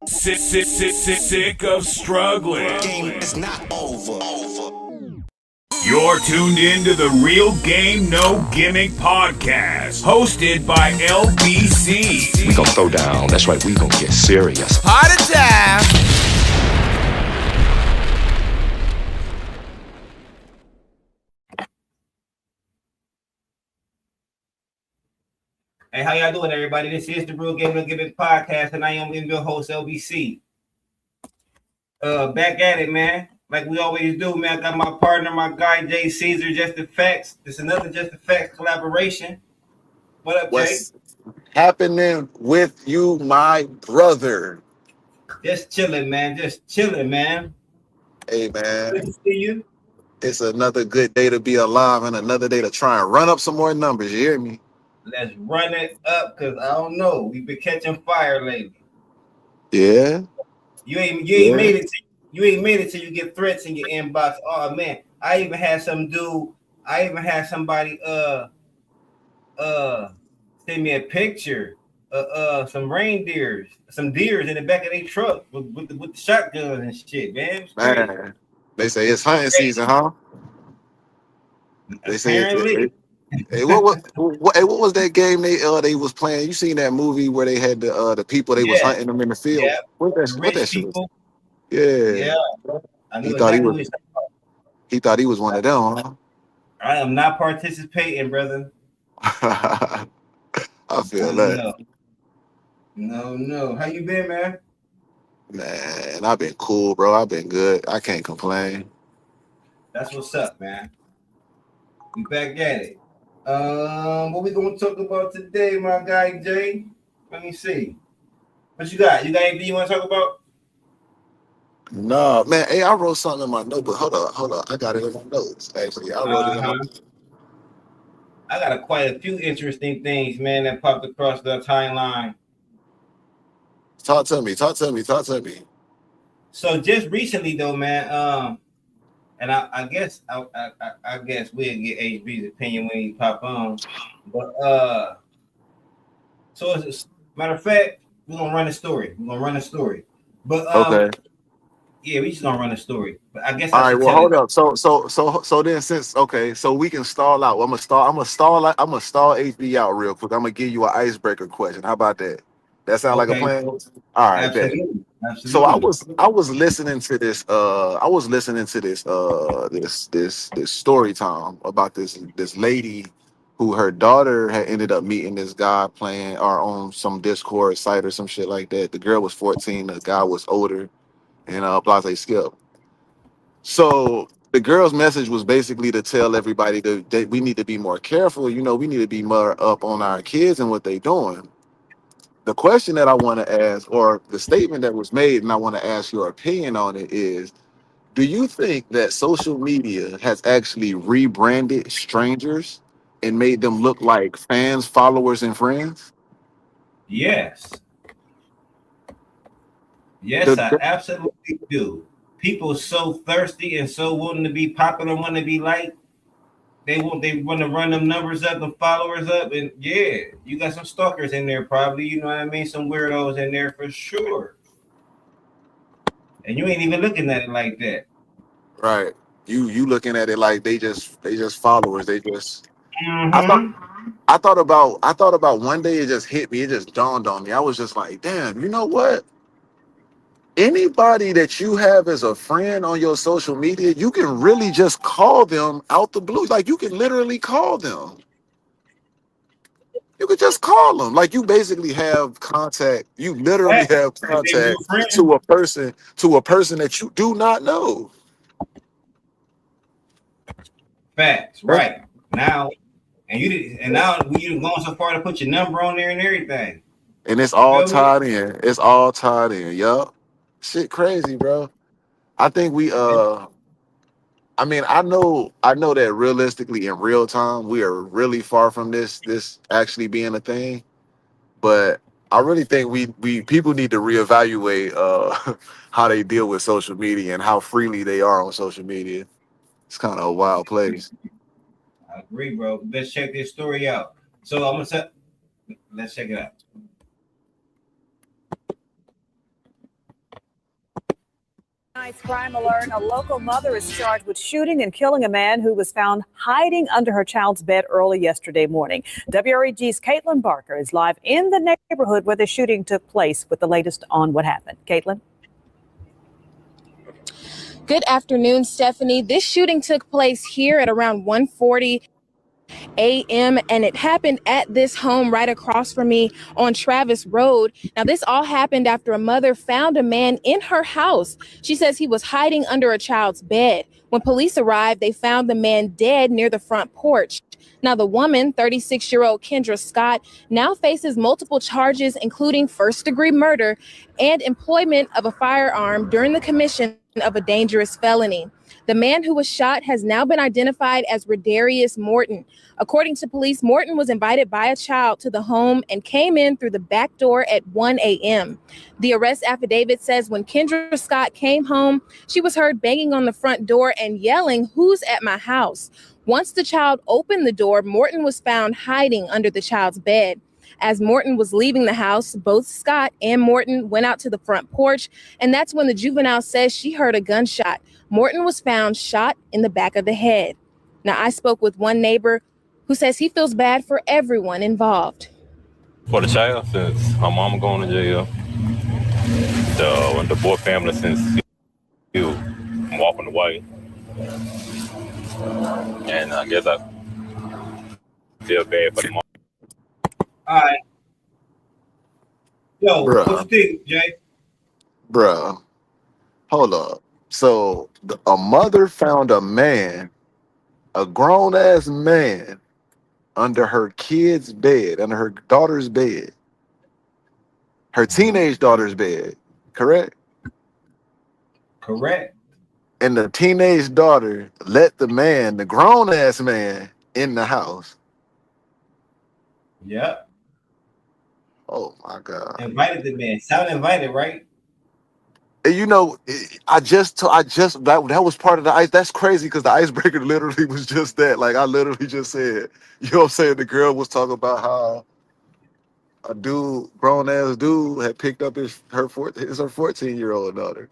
Sick of struggling. Game is not over. You're tuned in to the Real Game No Gimmick podcast, hosted by LBC. We gonna throw down. That's right. We gonna get serious. Party time. Hey, how y'all doing, everybody? This is the Real Game No Gimmick podcast, and I am your host, LBC. Back at it, man. Like we always do, man. I got my partner, my guy, Jay Caesar, Just the Facts. This is another Just the Facts collaboration. What up, What's happening with you, my brother? Jay? Just chilling, man. Just chilling, man. Hey, man. Good to see you. It's another good day to be alive and another day to try and run up some more numbers. You hear me? Let's run it up, because I don't know. We've been catching fire lately. Yeah. You ain't made it till you get threats in your inbox. Oh man, I even had somebody send me a picture of some reindeers, some deers in the back of their truck with the shotguns and shit, man. Man, they say it's hunting season, huh? They say hey, what was that game they was playing? You seen that movie where they had the people they was hunting them in the field? Yeah. What that shit was? Yeah. I He thought he was one of them, huh? I am not participating, brother. I feel that. No. How you been, man? Man, I've been cool, bro. I've been good. I can't complain. That's what's up, man. We back at it. What we gonna talk about today, my guy Jay? Let me see. What you got? You got anything you want to talk about? No, man. Hey, I wrote something in my notebook. Hold up. I got it in my notes. Actually, I wrote it in my notes. I got quite a few interesting things, man, that popped across the timeline. Talk to me. So just recently, though, man. And I guess we'll get HB's opinion when he pop on. But so as a matter of fact, we're gonna run a story. But Okay. yeah, we just gonna run a story. But I guess All right. Well, hold up. So then, so we can stall out. I'm gonna stall HB out real quick. I'm gonna give you an icebreaker question. How about that? That sound like a plan? All right. Absolutely. So I was listening to this this story time about this lady who her daughter had ended up meeting this guy playing or on some Discord site or some shit like that. The girl was 14, the guy was older, and blase skip. So the girl's message was basically to tell everybody that we need to be more careful. You know, we need to be more up on our kids and what they doing. The question that I want to ask, or the statement that was made, and I want to ask your opinion on it is, do you think that social media has actually rebranded strangers and made them look like fans, followers, and friends? Yes, I absolutely do. People so thirsty and so wanting to be popular, want to be liked. They want to run them numbers up, the followers up, and yeah, you got some stalkers in there probably. You know what I mean? Some weirdos in there for sure. And you ain't even looking at it like that. Right. You looking at it like they just followers. They just. Mm-hmm. I thought about one day it just hit me. It just dawned on me. I was just like, damn. You know what? Anybody that you have as a friend on your social media, you can really just call them out the blue. Like you can literally call them. You could just call them. Like you basically have contact. You literally have contact to a person that you do not know. Facts, right. Now, now you going so far to put your number on there and everything. And it's all tied in. Yup. Shit crazy, bro. I think I mean, I know that realistically in real time we are really far from this actually being a thing, but I really think we people need to reevaluate how they deal with social media and how freely they are on social media. It's kind of a wild place. I agree, bro. Let's check this story out. So let's check it out. Tonight's crime alert. A local mother is charged with shooting and killing a man who was found hiding under her child's bed early yesterday morning. WREG's Caitlin Barker is live in the neighborhood where the shooting took place with the latest on what happened. Caitlin? Good afternoon, Stephanie. This shooting took place here at around 1:40 a.m. and it happened at this home right across from me on Travis Road. Now, this all happened after a mother found a man in her house. She says he was hiding under a child's bed. When police arrived, they found the man dead near the front porch. Now, the woman, 36-year-old Kendra Scott, now faces multiple charges, including first-degree murder and employment of a firearm during the commission of a dangerous felony. The man who was shot has now been identified as Redarius Morton. According to police, Morton was invited by a child to the home and came in through the back door at 1 a.m. The arrest affidavit says when Kendra Scott came home, she was heard banging on the front door and yelling, "Who's at my house?" Once the child opened the door, Morton was found hiding under the child's bed. As Morton was leaving the house, both Scott and Morton went out to the front porch, and that's when the juvenile says she heard a gunshot. Morton was found shot in the back of the head. Now, I spoke with one neighbor who says he feels bad for everyone involved. For the child, since her mama going to jail, the boy family, since he was walking away, and I guess I feel bad for the mom. All right. Yo, Bruh. what you think, Jay? Bruh, hold up. So a mother found a man, a grown ass man, under her kid's bed, under her daughter's bed, her teenage daughter's bed, correct? Correct. And the teenage daughter let the man, the grown ass man, in the house. Yep. Oh my God. Invited the man. Sound invited, right? And you know, that was part of the ice. That's crazy because the icebreaker literally was just that. Like I literally just said, you know what I'm saying? The girl was talking about how a dude, grown ass dude, had picked up her 14-year-old daughter.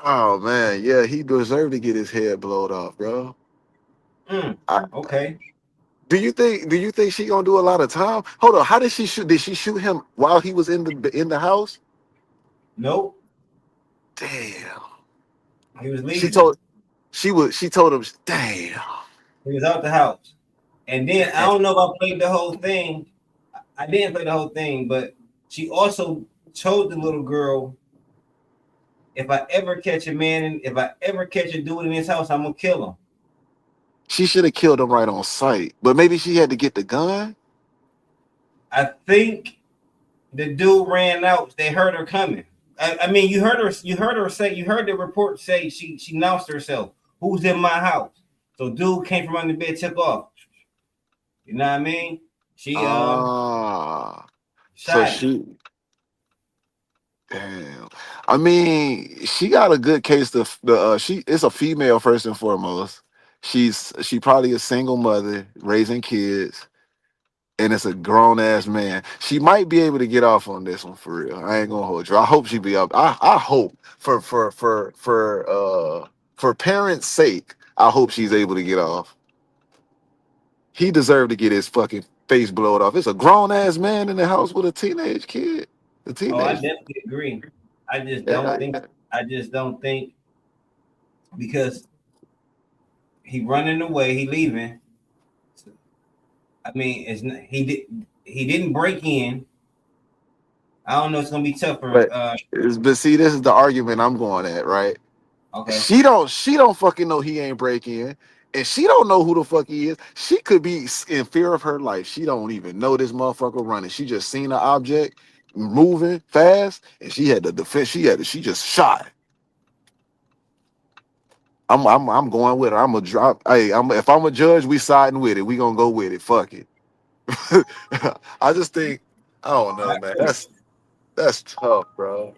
Oh man, yeah, he deserved to get his head blowed off, bro. Okay. Do you think she gonna do a lot of time? Hold on, how did she shoot? Did she shoot him while he was in the house? Nope. Damn. He was leaving. She told him, damn. He was out the house. And then I don't know if I played the whole thing. I didn't play the whole thing, but she also told the little girl, if I ever catch a man, if I ever catch a dude in his house, I'm gonna kill him. She should have killed him right on sight, but maybe she had to get the gun. I think the dude ran out. They heard her coming. I mean, you heard the report say she announced herself. Who's in my house? So dude came from under the bed, took off. You know what I mean? She so she, damn. I mean, she got a good case. She is a female first and foremost. She probably a single mother raising kids. And it's a grown ass man. She might be able to get off on this one for real. I ain't gonna hold you. I hope she be up. I hope for parents' sake, I hope she's able to get off. He deserved to get his fucking face blowed off. It's a grown ass man in the house with a teenage kid. I definitely agree. I just don't think because he running away, he leaving. I mean, he didn't break in. I don't know. It's gonna be tougher. But see, this is the argument I'm going at, right? Okay. She don't fucking know he ain't break in, and she don't know who the fuck he is. She could be in fear of her life. She don't even know this motherfucker running. She just seen an object moving fast, and she had to defend. She just shot. I'm going with her. If I'm a judge, we siding with it. We gonna go with it. Fuck it. I just think, I don't know, man. That's tough, bro.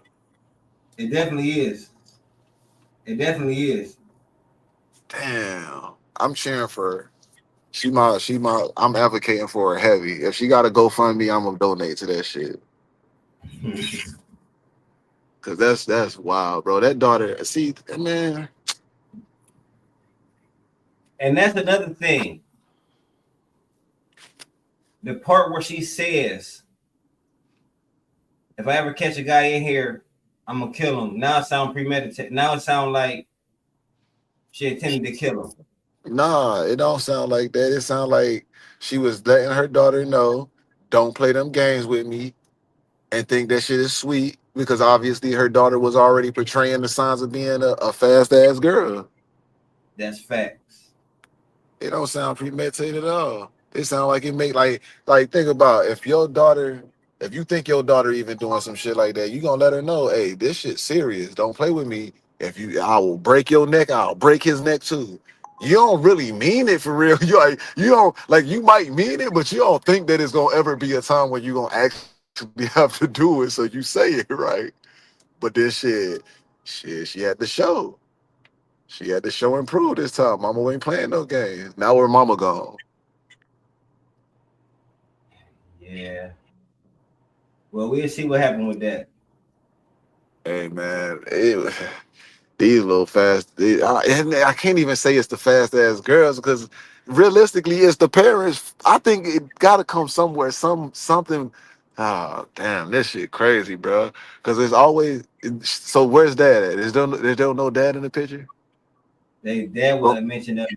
It definitely is. Damn. I'm cheering for her. I'm advocating for her heavy. If she got a GoFundMe, I'm gonna donate to that shit. Cause that's wild, bro. That daughter, see, man. And that's another thing. The part where she says, if I ever catch a guy in here, I'm gonna kill him. Now it sounds premeditated. Now it sounds like she intended to kill him. Nah, it don't sound like that. It sounds like she was letting her daughter know, don't play them games with me and think that shit is sweet because obviously her daughter was already portraying the signs of being a fast ass girl. That's facts. It don't sound premeditated at all. It sounds like it make like think about if you think your daughter even doing some shit like that, you gonna let her know, hey, this shit's serious. Don't play with me. I will break your neck, I'll break his neck too. You don't really mean it for real. You might mean it, but you don't think that it's gonna ever be a time when you gonna actually have to do it. So you say it right. But this shit, she had to show. She had to show and prove this time. Mama ain't playing no games. Now where mama gone? Yeah. Well, we'll see what happened with that. Hey man, these little I can't even say it's the fast ass girls because realistically, it's the parents. I think it got to come somewhere. Something. Oh damn, this shit crazy, bro. Because it's always. So where's dad at? Is there no dad in the picture? Dad wasn't mentioned that.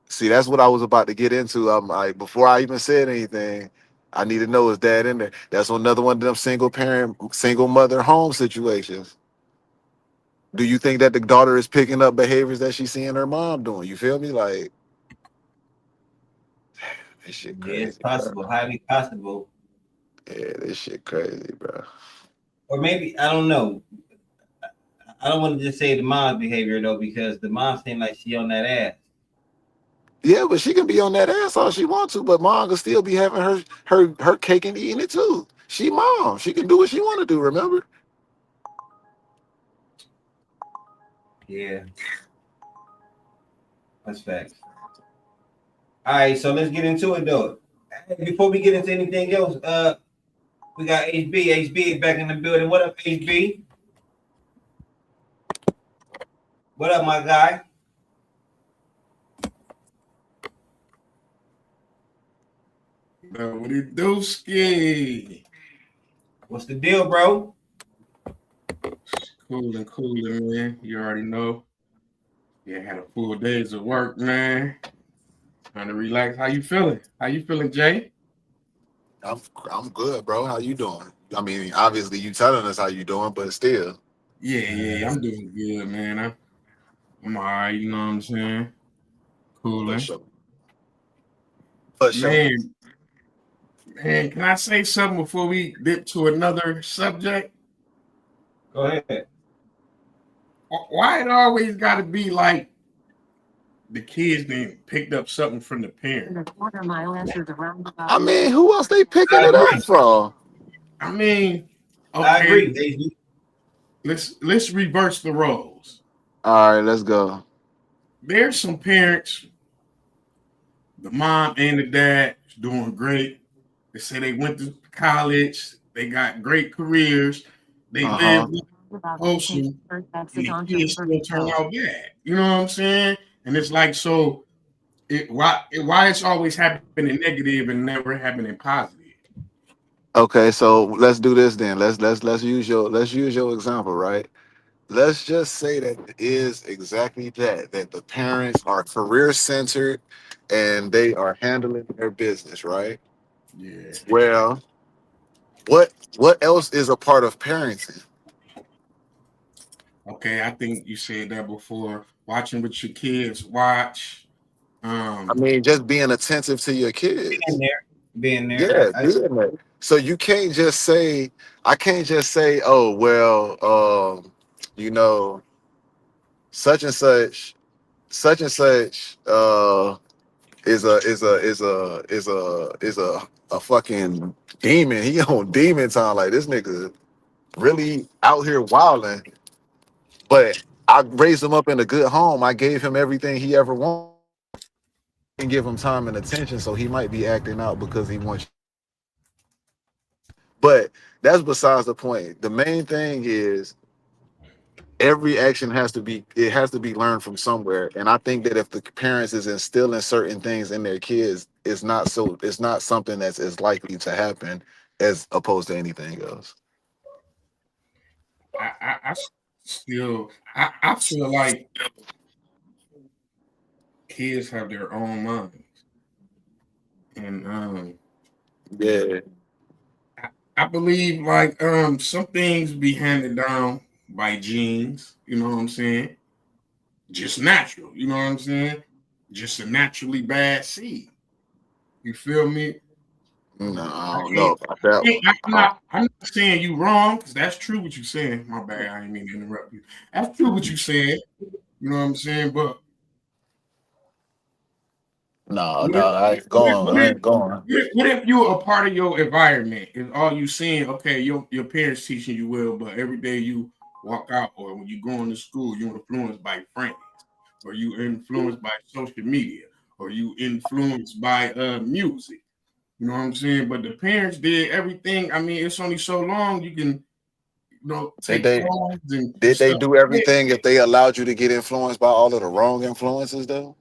See, that's what I was about to get into. I'm like, before I even said anything, I need to know is dad in there. That's another one of them single mother home situations. Do you think that the daughter is picking up behaviors that she's seeing her mom doing? You feel me? Like, this shit crazy. Yeah, it's possible, highly possible. Yeah, this shit crazy, bro. Or maybe, I don't know. I don't want to just say the mom's behavior, though, because the mom seemed like she on that ass. Yeah, but she can be on that ass all she wants to, but mom can still be having her cake and eating it too. She mom. She can do what she want to do, remember? Yeah. That's facts. All right, so let's get into it, though. Before we get into anything else, we got HB. HB is back in the building. What up, HB? What up, my guy? What it do, Ski? What's the deal, bro? Cooling, man. You already know. Yeah, had a full days of work, man. Trying to relax. How you feeling? How you feeling, Jay? I'm good, bro. How you doing? I mean, obviously you telling us how you doing, but still. Yeah, I'm doing good, man. I'm all right, you know what I'm saying? Cooling. For sure. Man, can I say something before we dip to another subject? Go ahead. Why it always got to be like the kids being picked up something from the parent? I mean, who else they picking it up from? I mean, okay, I agree. Let's reverse the roles. All right, let's go. There's some parents, the mom and the dad doing great. They say they went to college, they got great careers, they live wholesome, and the kids still turn out bad. You know what I'm saying? And it's like, so why it's always happening negative and never happening positive? Okay, so let's do this then. Let's use your example, right? Let's just say that it is exactly that the parents are career centered and they are handling their business, right? Yeah. Well, what else is a part of parenting? Okay, I think you said that before. Watching with your kids, watch. I mean, just being attentive to your kids. Being there. Yeah, being there. So you can't just say, I can't just say, oh well, you know, such and such is a fucking demon. He on demon time. Like this nigga really out here wilding. But I raised him up in a good home. I gave him everything he ever wanted and give him time and attention. So he might be acting out because he wants. But that's besides the point. The main thing is every action has to be learned from somewhere. And I think that if the parents is instilling certain things in their kids, it's not something that's as likely to happen as opposed to anything else. I feel like kids have their own minds, and Yeah. I believe like some things be handed down by genes. You know what I'm saying? Just natural. You know what I'm saying? Just a naturally bad seed. You feel me? No, I don't know about that. I'm not saying you wrong, because that's true what you're saying. My bad, I didn't mean to interrupt you. That's true what you're saying. You know what I'm saying? But No, I ain't going. What if you're a part of your environment? Is all you seeing? Okay, your parents teaching you well, but every day you walk out or when you go into school, you're influenced by friends, or you influenced by social media, or you influenced by music. You know what I'm saying? But the parents did everything. I mean, it's only so long you can, take phones and did they stuff. do everything if they allowed you to get influenced by all of the wrong influences though?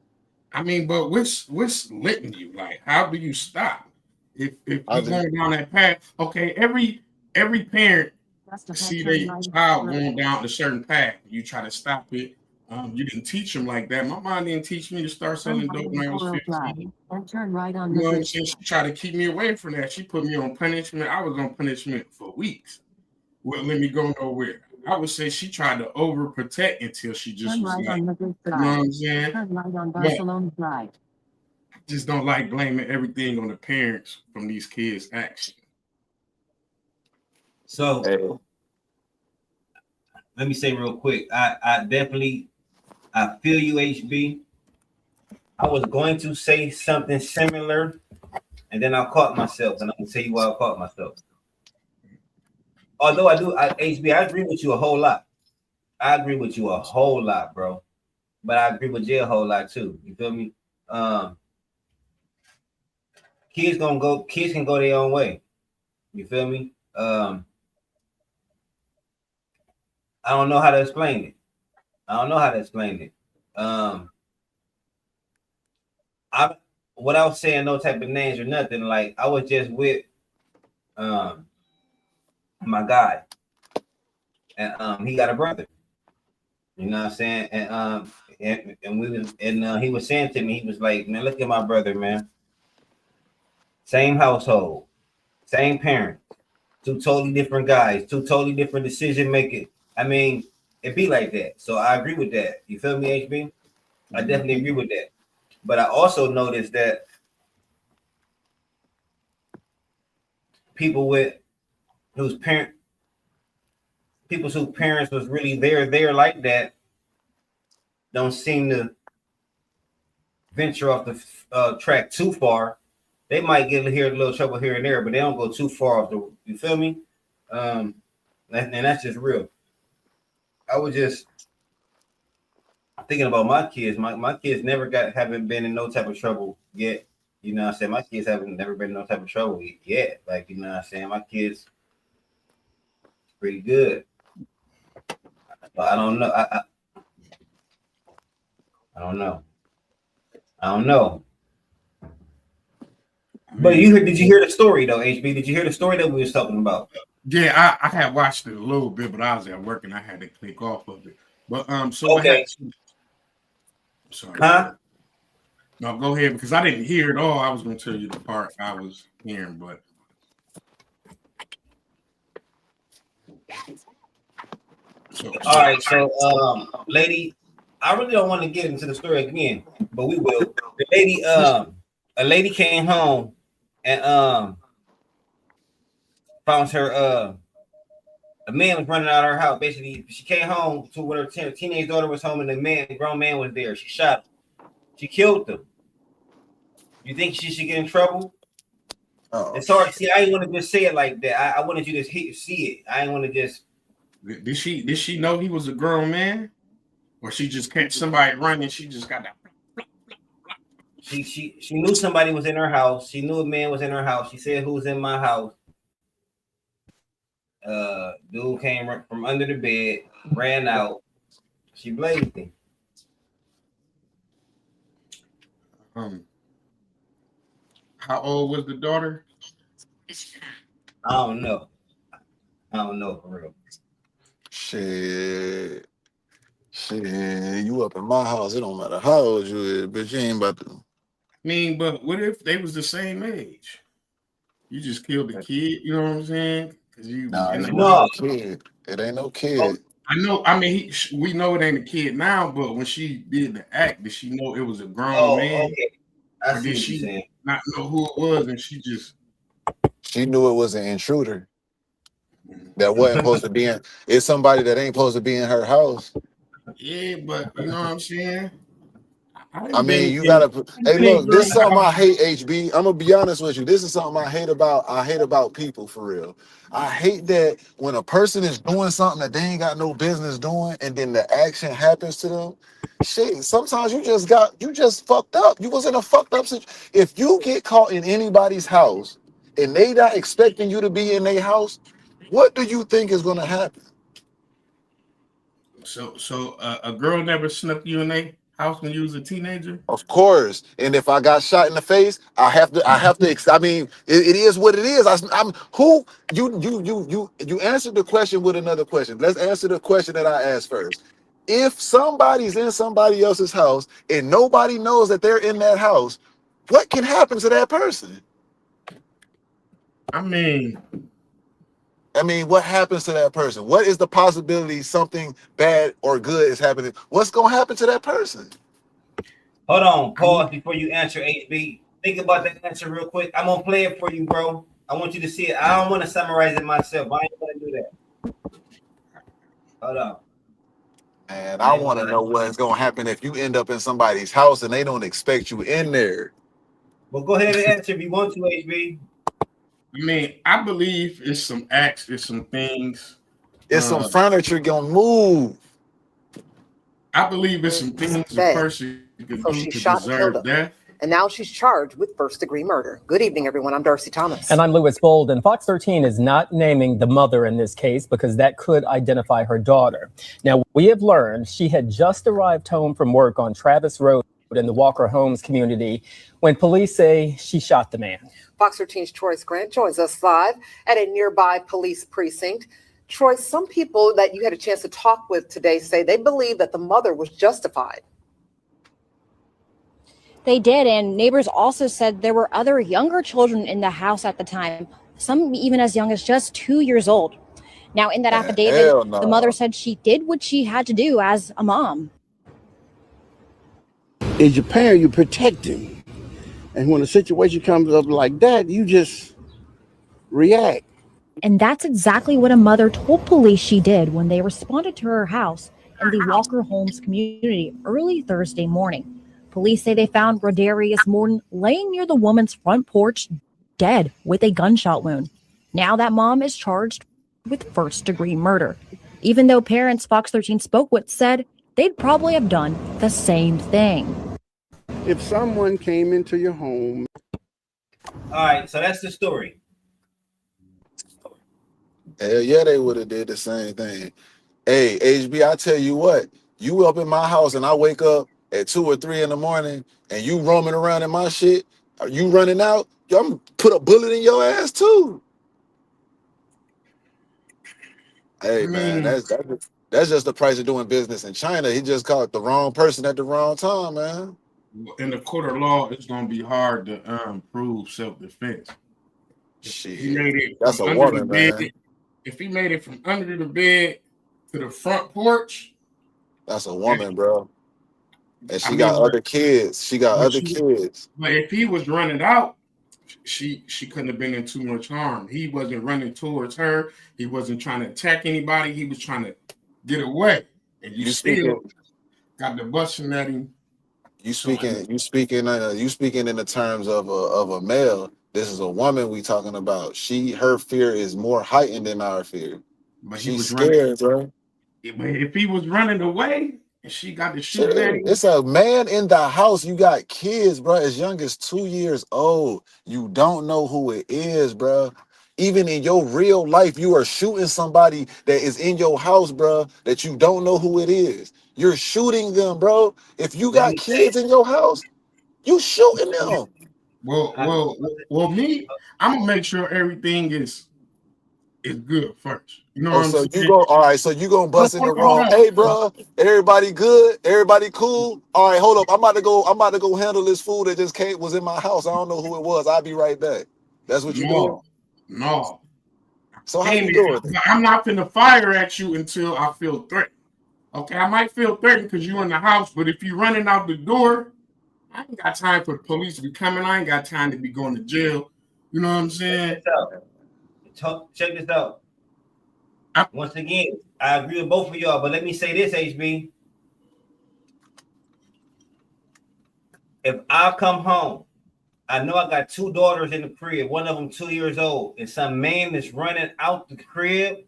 I mean, but what's letting you? Like, how do you stop? If you're going down that path, okay, every parent see their child going down a certain path. You try to stop it. You didn't teach them like that. My mom didn't teach me to start selling dope when I was 15. And turn right on. You know what I'm saying? She tried to keep me away from that. She put me on punishment. I was on punishment for weeks. Wouldn't let me go nowhere. I would say she tried to overprotect until she just was like, you know what I'm saying? Turn right on Barcelona Drive. I just don't like blaming everything on the parents from these kids' action. So let me say real quick, I definitely feel you, HB. I was going to say something similar, and then I caught myself, and I'm gonna tell you why I caught myself. Although HB, I agree with you a whole lot. I agree with you a whole lot, bro. But I agree with Jay a whole lot too. You feel me? Kids can go their own way. You feel me? I don't know how to explain it. Without saying no type of names or nothing, like I was just with my guy, and he got a brother. You know what I'm saying? And he was saying to me, he was like, man, look at my brother, man. Same household, same parents, two totally different guys, two totally different decision making. I mean, it be like that. So I agree with that. You feel me, HB? I definitely agree with that. But I also noticed that people whose parents was really there like that don't seem to venture off the track too far. They might get a little trouble here and there, but they don't go too far off the. You feel me? And that's just real. I was just thinking about my kids. My kids haven't been in no type of trouble yet. You know what I'm saying? My kids haven't never been in no type of trouble yet. Like, you know what I'm saying? My kids pretty good. But I don't know. I don't know. But did you hear the story though, HB? Did you hear the story that we was talking about? Yeah, I had watched it a little bit, but I was at work and I had to click off of it. But so okay. Sorry. Huh? No, go ahead, because I didn't hear it all. I was going to tell you the part I was hearing, but all right. So, lady, I really don't want to get into the story again, but we will. The lady, a lady came home and found her a man was running out of her house. Basically, she came home to when her teenage daughter was home, and the grown man was there. She shot him. She killed him. You think she should get in trouble? Oh, it's hard. See, I ain't want to just say it like that. I wanted you to see it. I ain't want to just. Did she know he was a grown man, or she just catch somebody running? She just got that. She knew somebody was in her house. She knew a man was in her house. She said, "Who's in my house?" Dude came from under the bed, ran out. She blazed him. How old was the daughter? I don't know for real. Shit, you up in my house? It don't matter how old you is, bitch. You ain't about to. I mean, but what if they was the same age? You just killed the kid. You know what I'm saying? Because you. Nah, it ain't no kid. It ain't no kid. I know. I mean, we know it ain't a kid now, but when she did the act, did she know it was a grown man? Okay. Or did she not know who it was, and she just? She knew it was an intruder that wasn't supposed to be in. It's somebody that ain't supposed to be in her house. Yeah, but you know what I'm saying. I mean, you gotta. Hey, look, this is something I hate, HB. I'm gonna be honest with you. This is something I hate about people for real. I hate that when a person is doing something that they ain't got no business doing, and then the action happens to them. Shit, sometimes you just fucked up. You was in a fucked up situation. If you get caught in anybody's house and they not expecting you to be in their house, what do you think is gonna happen? So a girl never snuck you in their house when you was a teenager? Of course. And if I got shot in the face, I have to. I mean, it is what it is. I'm who you answered the question with another question. Let's answer the question that I asked first. If somebody's in somebody else's house and nobody knows that they're in that house, what can happen to that person? I mean, what happens to that person? What is the possibility something bad or good is happening? What's going to happen to that person? Hold on, pause before you answer, HB. Think about that answer real quick. I'm going to play it for you, bro. I want you to see it. I don't want to summarize it myself. I ain't going to do that. Hold on. And I want to know what's going to happen if you end up in somebody's house and they don't expect you in there. Well, go ahead and answer if you want to, HB. I mean, I believe it's some acts, it's some things. It's some furniture gonna move. I believe it's some things a person can do to deserve death. And now she's charged with first-degree murder. Good evening, everyone. I'm Darcy Thomas. And I'm Lewis Bolden. Fox 13 is not naming the mother in this case because that could identify her daughter. Now, we have learned she had just arrived home from work on Travis Road in the Walker Homes community when police say she shot the man. Fox 13's Troyce Grant joins us live at a nearby police precinct. Troy, some people that you had a chance to talk with today say they believe that the mother was justified. They did, and neighbors also said there were other younger children in the house at the time, some even as young as just 2 years old. Now, in that affidavit, the mother said she did what she had to do as a mom. As your parent, you protect him. And when a situation comes up like that, you just react. And that's exactly what a mother told police she did when they responded to her house in the Walker Homes community early Thursday morning. Police say they found Rodarius Morton laying near the woman's front porch, dead with a gunshot wound. Now that mom is charged with first-degree murder. Even though parents Fox 13 spoke with said they'd probably have done the same thing. If someone came into your home. All right, so that's the story. Hell yeah, they would have did the same thing. Hey, HB, I tell you what, you up in my house and I wake up at 2 or 3 in the morning and you roaming around in my shit, are you running out? I'm gonna put a bullet in your ass too. Hey man, that's just the price of doing business in China. He just caught the wrong person at the wrong time, man. In the court of law, it's gonna be hard to prove self-defense. Shit, that's a woman, man. If he made it from under the bed to the front porch, that's a woman, bro. And she got other kids. She got other kids. But if he was running out, she couldn't have been in too much harm. He wasn't running towards her. He wasn't trying to attack anybody. He was trying to get away. And you still got the busting at him. You speaking in the terms of a male. This is a woman we talking about. Her fear is more heightened than our fear. But she's scared, bro. If he was running away and she got to shoot at him. It's a man in the house. You got kids, bro, as young as 2 years old. You don't know who it is, bro. Even in your real life, you are shooting somebody that is in your house, bro, that you don't know who it is. You're shooting them, bro. If you got kids in your house, you shooting them. Well, me, I'm gonna make sure everything is good first. You know Oh, what I'm so saying? you go, all right, so you gonna bust in the room. Hey, bro, everybody good? Everybody cool? All right, hold up. I'm about to go handle this food that just was in my house. I don't know who it was. I'll be right back. That's what you doing? No. So how Hey, you doing? I'm not finna fire at you until I feel threatened. Okay, I might feel threatened because you in the house, but if you running out the door, I ain't got time for the police to be coming. I ain't got time to be going to jail. You know what I'm saying? Check this out. Once again, I agree with both of y'all, but let me say this, HB. If I come home, I know I got 2 daughters in the crib, one of them 2 years old, and some man is running out the crib,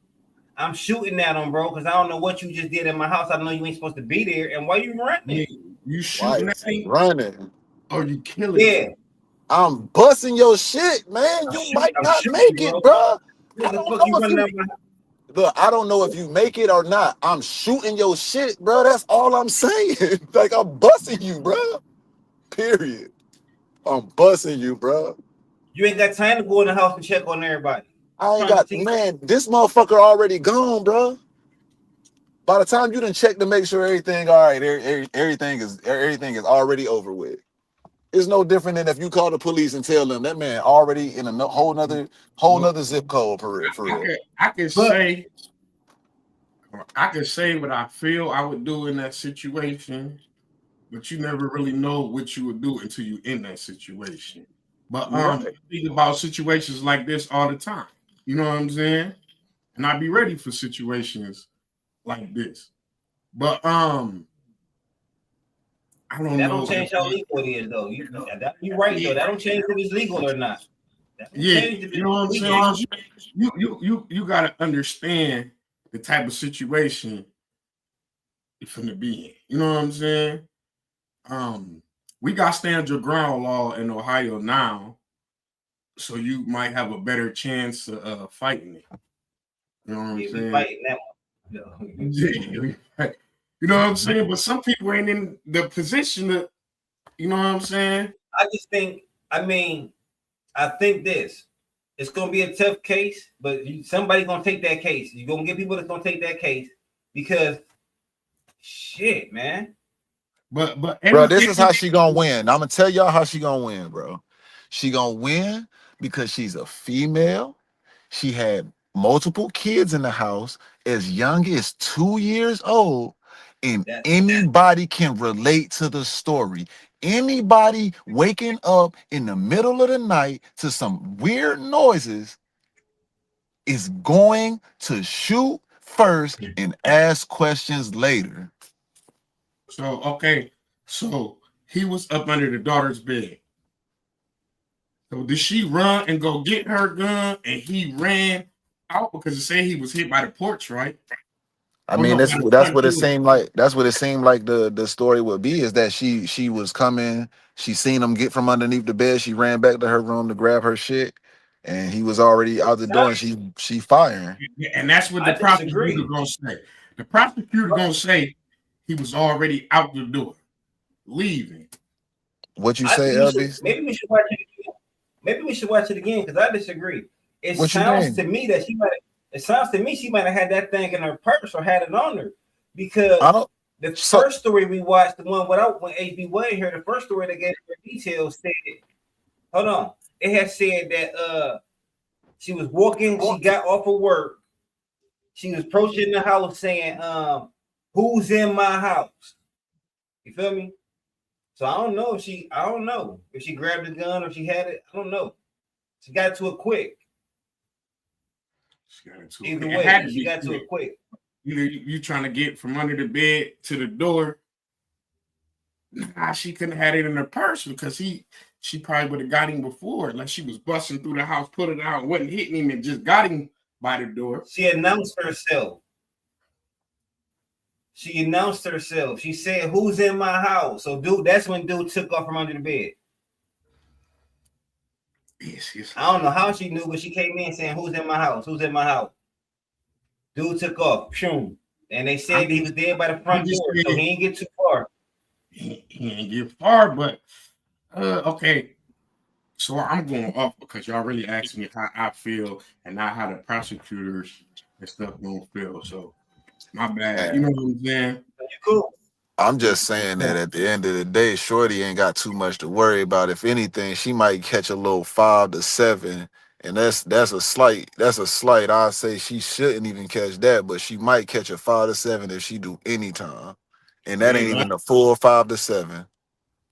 I'm shooting at him, bro, because I don't know what you just did in my house. I know you ain't supposed to be there, and why you running? You shooting at me? Running. Or you killing me? I'm busting your shit, man. You might not make it, bro. I don't know if you. Look, I don't know if you make it or not. I'm shooting your shit, bro. That's all I'm saying. Like, I'm busting you, bro. Period. I'm busting you, bro. You ain't got time to go in the house and check on everybody. I ain't got, man, this motherfucker already gone, bro. By the time you done check to make sure everything all right, everything is already over with. It's no different than if you call the police and tell them that man already in a whole nother zip code for real. I can say what I feel I would do in that situation, but you never really know what you would do until you in that situation. But I think about situations like this all the time. You know what I'm saying? And I be ready for situations like this. But I don't know. That don't change how legal it is, though. You're right, though. That don't change if it's legal or not. You know what I'm saying? You gotta understand the type of situation you're finna be in. You know what I'm saying? We got stand your ground law in Ohio now, so you might have a better chance of fighting it. You know what I'm saying? Fighting that one. You know what I'm saying? But some people ain't in the position to, you know what I'm saying? I think this. It's gonna be a tough case, but somebody's gonna take that case. You're gonna get people that's gonna take that case because shit, man. But bro, this is how she gonna win. I'm gonna tell y'all how she gonna win, bro. She gonna win because she's a female. She had multiple kids in the house as young as 2 years old, and anybody can relate to the story. Anybody waking up in the middle of the night to some weird noises is going to shoot first and ask questions later. So he was up under the daughter's bed. So did she run and go get her gun and he ran out because it said he was hit by the porch, right? I mean, that's what it seemed like. That's what it seemed like the story would be, is that she was coming, she seen him get from underneath the bed, she ran back to her room to grab her shit, and he was already out the door and she firing. And that's what the prosecutor gonna say. The prosecutor gonna say he was already out the door, leaving. What you say, LB? Maybe we should watch it again. Maybe we should watch it again because I disagree. It sounds to me that she might have had that thing in her purse or had it on her, because the first story we watched, the one without when HB wasn't here, the first story that gave her details said, hold on, it had said that she was walking, she got off of work, she was approaching the house saying, who's in my house? You feel me? So I don't know if she grabbed the gun or she had it. I don't know. She got to it quick. Either way, she got to it quick. You trying to get from under the bed to the door. Nah, she couldn't have had it in her purse because she probably would have got him before. Like she was busting through the house, put it out, wasn't hitting him, and just got him by the door. She announced herself. She said, who's in my house? So that's when dude took off from under the bed. I don't know how she knew, but she came in saying, "Who's in my house? Who's in my house?" Dude took off, shoom, and they said he was there by the front door, so he didn't get too far. He didn't get far, but okay. So I'm going up because y'all really asked me how I feel and not how the prosecutors and stuff don't feel. So my bad. You know what I'm saying? You cool. I'm just saying that at the end of the day, Shorty ain't got too much to worry about. If anything, she might catch a little 5 to 7, and that's a slight. I say she shouldn't even catch that, but she might catch a 5 to 7 if she do any time, and that ain't even a full 5 to 7.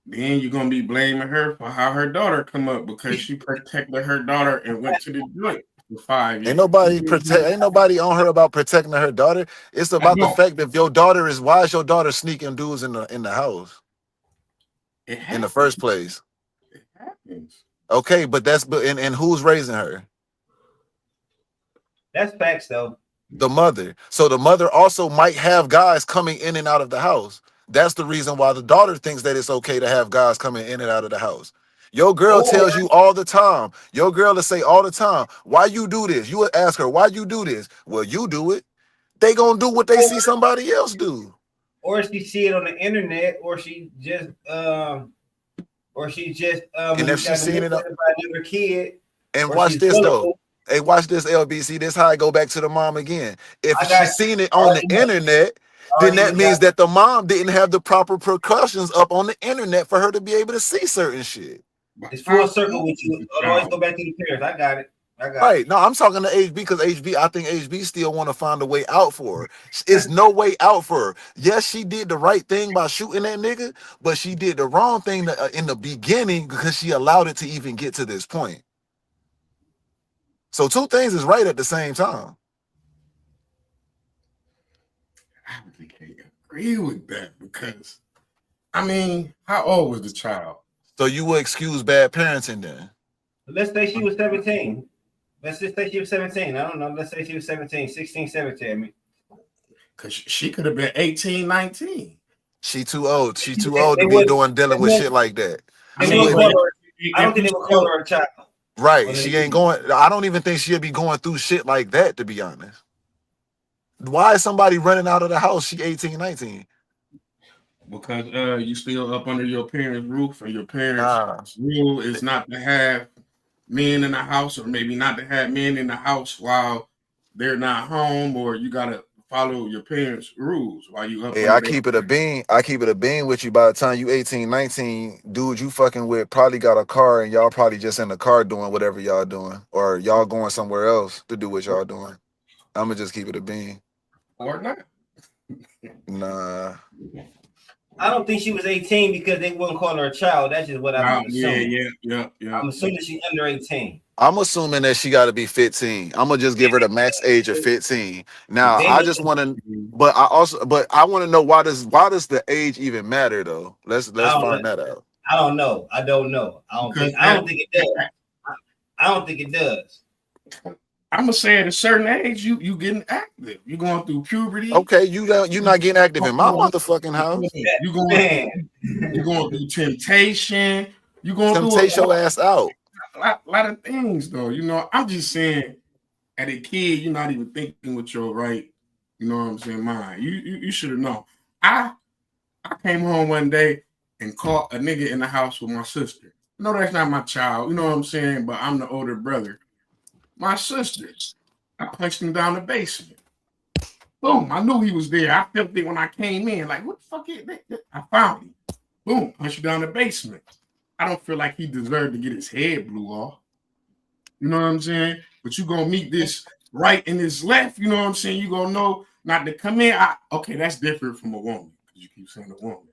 Then you're gonna be blaming her for how her daughter come up because she protected her daughter and went to the joint for 5 years. Ain't nobody on her about protecting her daughter. It's about the fact that your daughter is why is your daughter sneaking dudes in the house in the first place? It happens. Okay, but and who's raising her? That's facts though. The mother. So the mother also might have guys coming in and out of the house. That's the reason why the daughter thinks that it's okay to have guys coming in and out of the house. Your girl tells you all the time. Your girl will say all the time, why you do this? You would ask her, why you do this? Well, you do it. They gonna do what they see somebody else do. Or she see it on the internet, or she just and if she's seen it by another kid. And watch this though. Hey, watch this, LBC. This how I go back to the mom again. If she's seen it on the internet, then that means that the mom didn't have the proper precautions up on the internet for her to be able to see certain shit. It's full circle with you. Always go back to the parents. I got it. Right. No, I'm talking to HB because I think HB still want to find a way out for her. It's no way out for her. Yes, she did the right thing by shooting that nigga, but she did the wrong thing in the beginning because she allowed it to even get to this point. So two things is right at the same time. I really can't agree with that because, I mean, how old was the child? So you would excuse bad parenting then? Let's say she was 17. Let's just say she was 17. I don't know. Let's say she was 17, 16, 17. I mean, because she could have been 18, 19. She too old. She too old to be dealing with shit like that. I don't think they would call her a child. Right. She ain't going. I don't even think she'll be going through shit like that, to be honest. Why is somebody running out of the house? She 18, 19. Because you still up under your parents' roof, and your parents' rule is not to have men in the house, or maybe not to have men in the house while they're not home, or you gotta follow your parents' rules while you up. Hey, I keep it a bean with you. By the time you 18, 19, dude you fucking with probably got a car, and y'all probably just in the car doing whatever y'all doing, or y'all going somewhere else to do what y'all doing. I'm gonna just keep it a bean. Or not. Nah. I don't think she was 18 because they wouldn't call her a child. That's just what I'm assuming. Yeah. I'm assuming she's under 18. I'm assuming that she got to be 15. I'm gonna just give her the max age of 15. Now, I just want to, but I want to know why does the age even matter though? Let's find that out. I don't know. I don't think it does. I don't think it does. I'm gonna say at a certain age, you getting active. You going through puberty. Okay, you're not getting active in my motherfucking house. You going through temptation. You going temptation through your ass out. A lot of things though. You know, I'm just saying, at a kid, you're not even thinking with your right. You know what I'm saying? Mind. You should have known. I came home one day and caught a nigga in the house with my sister. No, that's not my child. You know what I'm saying? But I'm the older brother. My sister, I punched him down the basement. Boom, I knew he was there. I felt it when I came in. Like, what the fuck is that? I found him. Boom, punched him down the basement. I don't feel like he deserved to get his head blew off. You know what I'm saying? But you gonna meet this right and this left. You know what I'm saying? You gonna know not to come in. Okay, that's different from a woman because you keep saying a woman.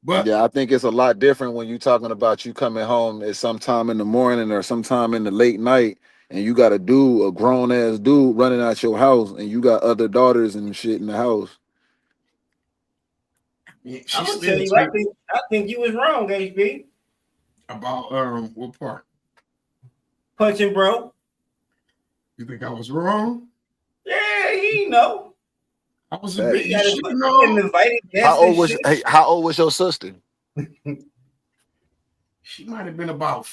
But yeah, I think it's a lot different when you're talking about you coming home at sometime in the morning or sometime in the late night. And you got a grown ass dude running out your house, and you got other daughters and shit in the house. Yeah, I'm gonna tell you, I think you was wrong, HB. About what part? Punching bro. You think I was wrong? Yeah, he know. I was a bit. You know. How old was your sister? She might have been about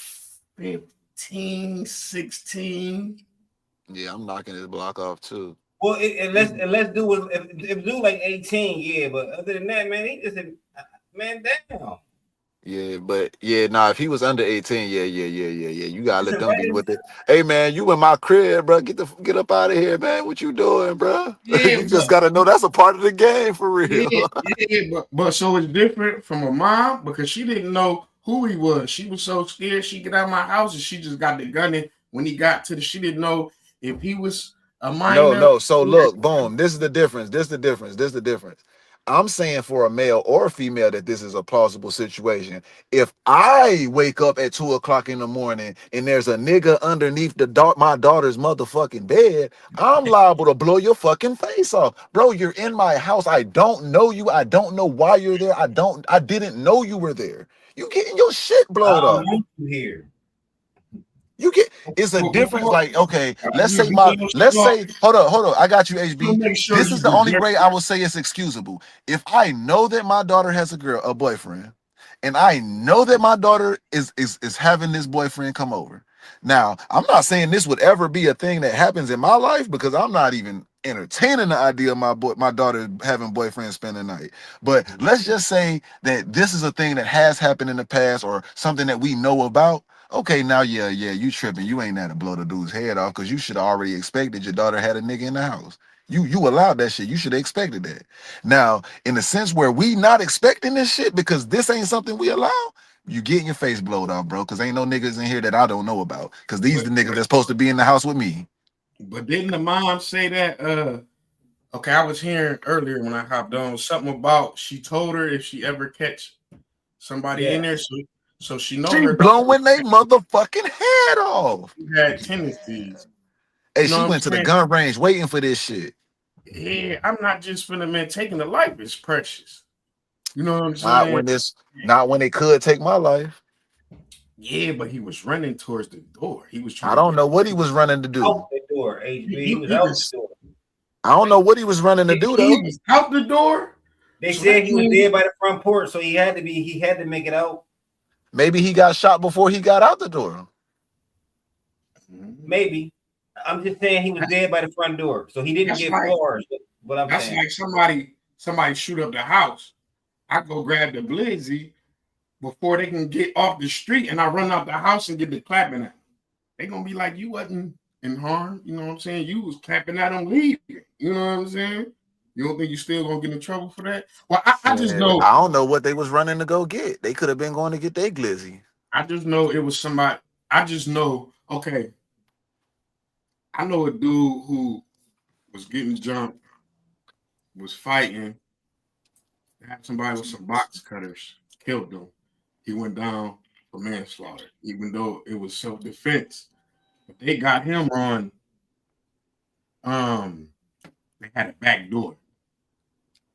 15, 16. Yeah, I'm knocking his block off too. Well, let's do it. If do like 18, yeah. But other than that, man, he just man down. Yeah, but yeah, nah, if he was under 18, yeah. You gotta let them be with it. Hey man, you in my crib, bro. Get up out of here, man. What you doing, bro? Yeah, You just gotta know that's a part of the game for real. But so it's different from a mom because she didn't know who he was. She was so scared she get out of my house and she just got the gun in when he got to the. She didn't know if he was a minor. No. So look, boom. This is the difference. I'm saying for a male or a female that this is a plausible situation. If I wake up at 2 o'clock in the morning and there's a nigga underneath my daughter's motherfucking bed, I'm liable to blow your fucking face off. Bro, you're in my house. I don't know you. I don't know why you're there. I didn't know you were there. You getting your shit blown off. Here. You get it's a difference. Like, okay, let's say hold on. I got you, HB. This is the only way I would say it's excusable. If I know that my daughter has a boyfriend, and I know that my daughter is having this boyfriend come over. Now, I'm not saying this would ever be a thing that happens in my life because I'm not even entertaining the idea of my daughter having boyfriends spend the night. But let's just say that this is a thing that has happened in the past or something that we know about. Okay, now, yeah, you tripping. You ain't had to blow the dude's head off because you should have already expected your daughter had a nigga in the house. You allowed that shit. You should have expected that. Now, in the sense where we not expecting this shit because this ain't something we allow, you getting your face blowed off, bro, because ain't no niggas in here that I don't know about because these the niggas that's supposed to be in the house with me. But didn't the mom say that? Okay, I was hearing earlier when I hopped on something about she told her if she ever catch somebody in there, so she knows her blowing they motherfucking head off. She had tendencies. Hey, she went to the gun range waiting for this shit. Yeah, I'm not just finna, man, taking the life is precious. You know what I'm saying? Not when it could take my life. Yeah, but he was running towards the door. He was trying. I don't know what he was running to do. Out the door, HB. He was out the door. I don't know what he was running to do though. He was out the door. They said he was dead by the front porch, so he had to make it out. Maybe he got shot before he got out the door. Maybe. I'm just saying he was dead by the front door, so he didn't get floors. That's like somebody shoot up the house. I go grab the blizzy before they can get off the street, and I run out the house and get the clapping at them. They gonna be like, you wasn't in harm. You know what I'm saying? You was clapping at them leaving. You know what I'm saying? You don't think you still gonna get in trouble for that? Well, I just know. I don't know what they was running to go get. They could have been going to get their glizzy. I just know it was somebody. I just know. Okay. I know a dude who was getting jumped, was fighting, had somebody with some box cutters, killed them. He went down for manslaughter, even though it was self-defense. But they got him on. They had a back door.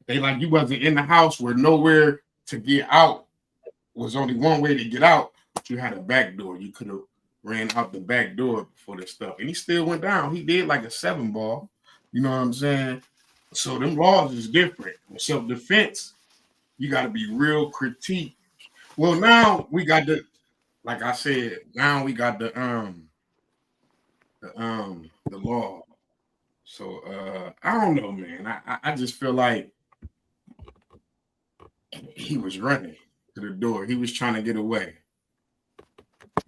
They like you wasn't in the house where nowhere to get out. Was only one way to get out, but you had a back door. You could have ran out the back door for this stuff. And he still went down. He did like a 7-ball. You know what I'm saying? So them laws is different. Self-defense, you got to be real critique. Well, now we got the, like I said, now we got the law. So I don't know, man. I just feel like he was running to the door. He was trying to get away.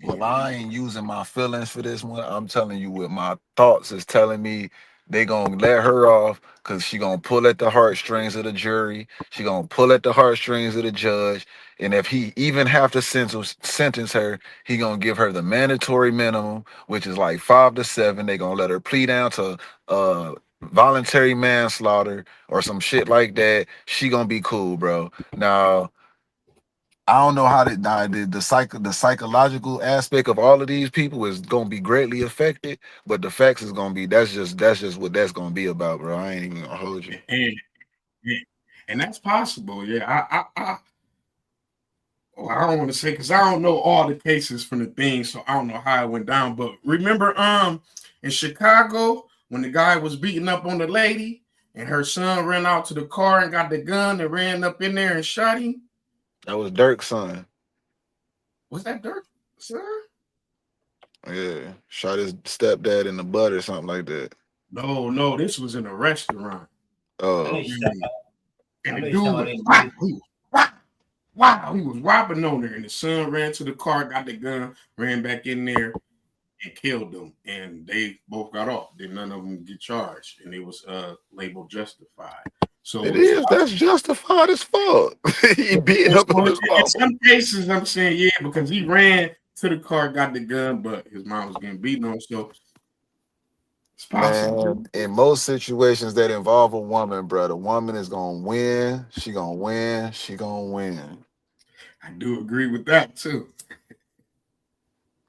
Well, I ain't using my feelings for this one. I'm telling you what my thoughts is telling me. They gonna let her off because she gonna pull at the heartstrings of the jury. She gonna pull at the heartstrings of the judge. And if he even have to sentence her, he gonna give her the mandatory minimum, which is like 5 to 7. They gonna let her plea down to voluntary manslaughter or some shit like that. She gonna be cool, bro. Now, I don't know how the psychological aspect of all of these people is gonna be greatly affected, but the facts is gonna be that's just what that's gonna be about, bro. I ain't even gonna hold you. And that's possible, yeah. I don't want to say because I don't know all the cases from the thing, so I don't know how it went down. But remember, in Chicago when the guy was beating up on the lady and her son ran out to the car and got the gun and ran up in there and shot him. That was Dirk's son. Was that Dirk's son? Yeah, shot his stepdad in the butt or something like that. No, this was in a restaurant. I Oh, know you shot. And I the know you dude shot was they- wow, he was robbing on there, and the son ran to the car, got the gun, ran back in there, and killed them. And they both got off. Then none of them get charged, and it was labeled justified. So it is. That's justified as fuck. He beating up on his in mama. some cases, I'm saying yeah, because he ran to the car, got the gun, but his mom was getting beaten on. So it's possible. Man, in most situations that involve a woman, bro, the woman is gonna win. She gonna win. She gonna win. I do agree with that too.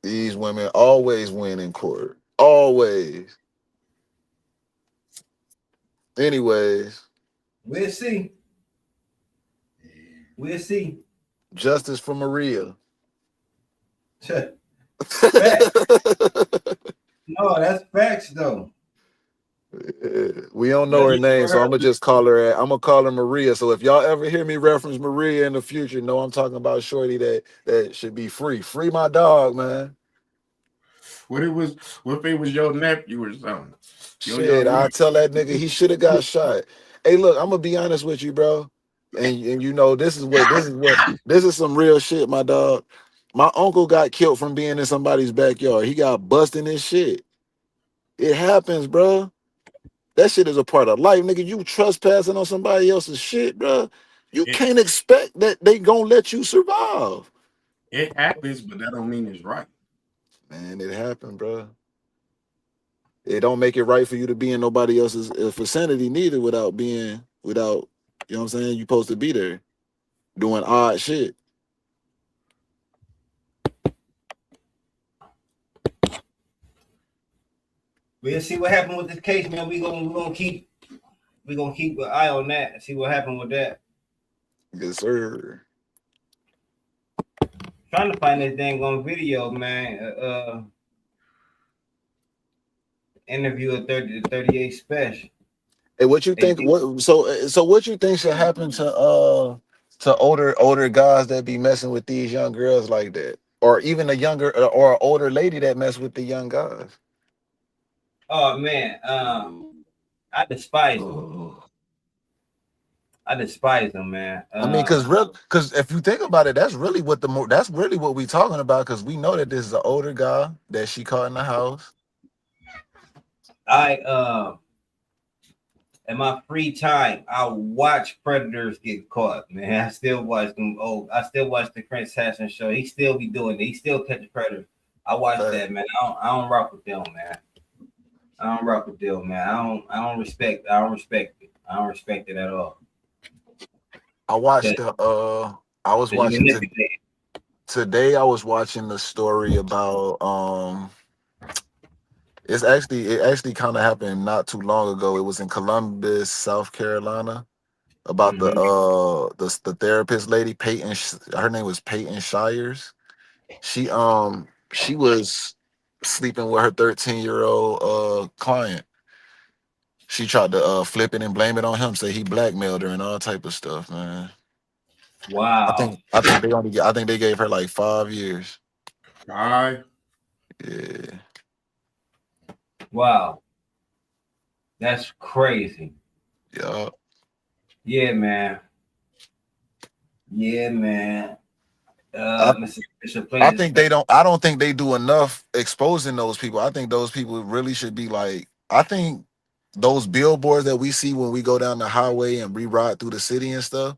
These women always win in court. Always. Anyways, We'll see. We'll see. justice for Maria. No, that's facts though. We don't know her name, so I'm gonna just call her. I'm gonna call her Maria. So if y'all ever hear me reference Maria in the future, know I'm talking about shorty that should be free. Free my dog, man. What if it was your nephew or something? Shit, I tell that nigga he should have got shot. Hey, look, I'm gonna be honest with you, bro. And you know this is some real shit, my dog. My uncle got killed from being in somebody's backyard. He got busted his shit. It happens, bro. That shit is a part of life, nigga. You trespassing on somebody else's shit, bro. You can't expect that they gonna let you survive. It happens, but that don't mean it's right. Man, it happened, bro. It don't make it right for you to be in nobody else's vicinity neither without, you know what I'm saying? You supposed to be there doing odd shit. We'll see what happened with this case, man. We're gonna keep an eye on that and see what happened with that. Yes, sir. Trying to find this dang on video, man. Interview at 38 Special. Hey, what you think? So what you think should happen to older guys that be messing with these young girls like that, or even a younger or older lady that mess with the young guys? Oh man, I despise them. I despise them, man. I mean, because if you think about it, that's really what we talking about. Because we know that this is an older guy that she caught in the house. In my free time, I watch predators get caught, man. I still watch them. I still watch the Chris Hassan show. He still be doing it. He still catch predators. I watch that, man. I don't rock with them, man. I don't respect it. I don't respect it at all. I watched today. I was watching the story about it actually kind of happened not too long ago. It was in Columbus, South Carolina, about the therapist lady, Peyton. Her name was Peyton Shires. She was sleeping with her 13-year-old client. She tried to flip it and blame it on him, say he blackmailed her and all type of stuff, man. Wow. I think they gave her like 5 years. 5? Yeah. Wow. That's crazy. Yeah. Yeah, man. Yeah, man. I don't think they do enough exposing those people. I think those people really should be like, I think those billboards that we see when we go down the highway and re-ride through the city and stuff,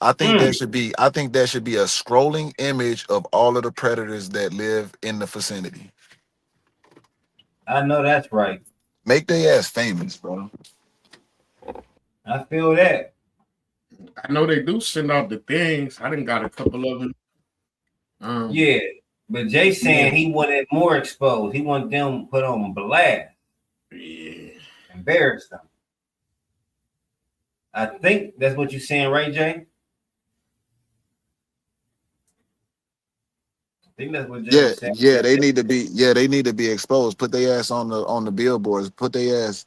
I think that should be a scrolling image of all of the predators that live in the vicinity. I know that's right. Make their ass famous, bro. I feel that. I know they do send out the things. I done got a couple of them. Yeah, but Jay saying he wanted more exposed. He wanted them put on blast. Yeah. Embarrass them. I think that's what you're saying, right, Jay? I think that's what Jay said. Yeah, they need to be exposed. Put their ass on the billboards. Put their ass,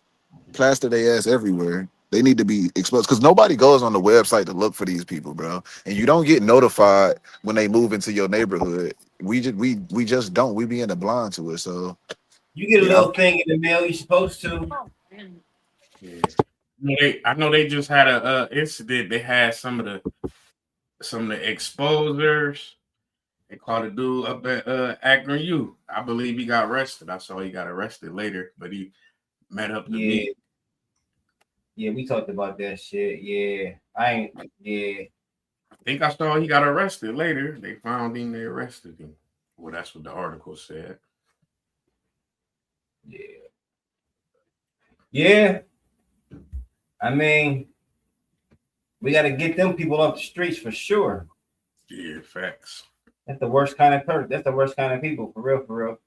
plaster their ass everywhere. They need to be exposed because nobody goes on the website to look for these people, bro. And you don't get notified when they move into your neighborhood. We just don't. We be in the blind to it. So You get a yeah. little thing in the mail you're supposed to. Yeah. I know they just had a incident. They had some of the exposers. They caught a dude up at Akron U. I believe he got arrested. I saw he got arrested later, but he met up to me. Yeah, we talked about that shit. Yeah, I think I saw he got arrested later. They found him, they arrested him. Well, that's what the article said. Yeah. I mean, we got to get them people off the streets for sure. Yeah, facts. That's the worst kind of person. That's the worst kind of people, for real.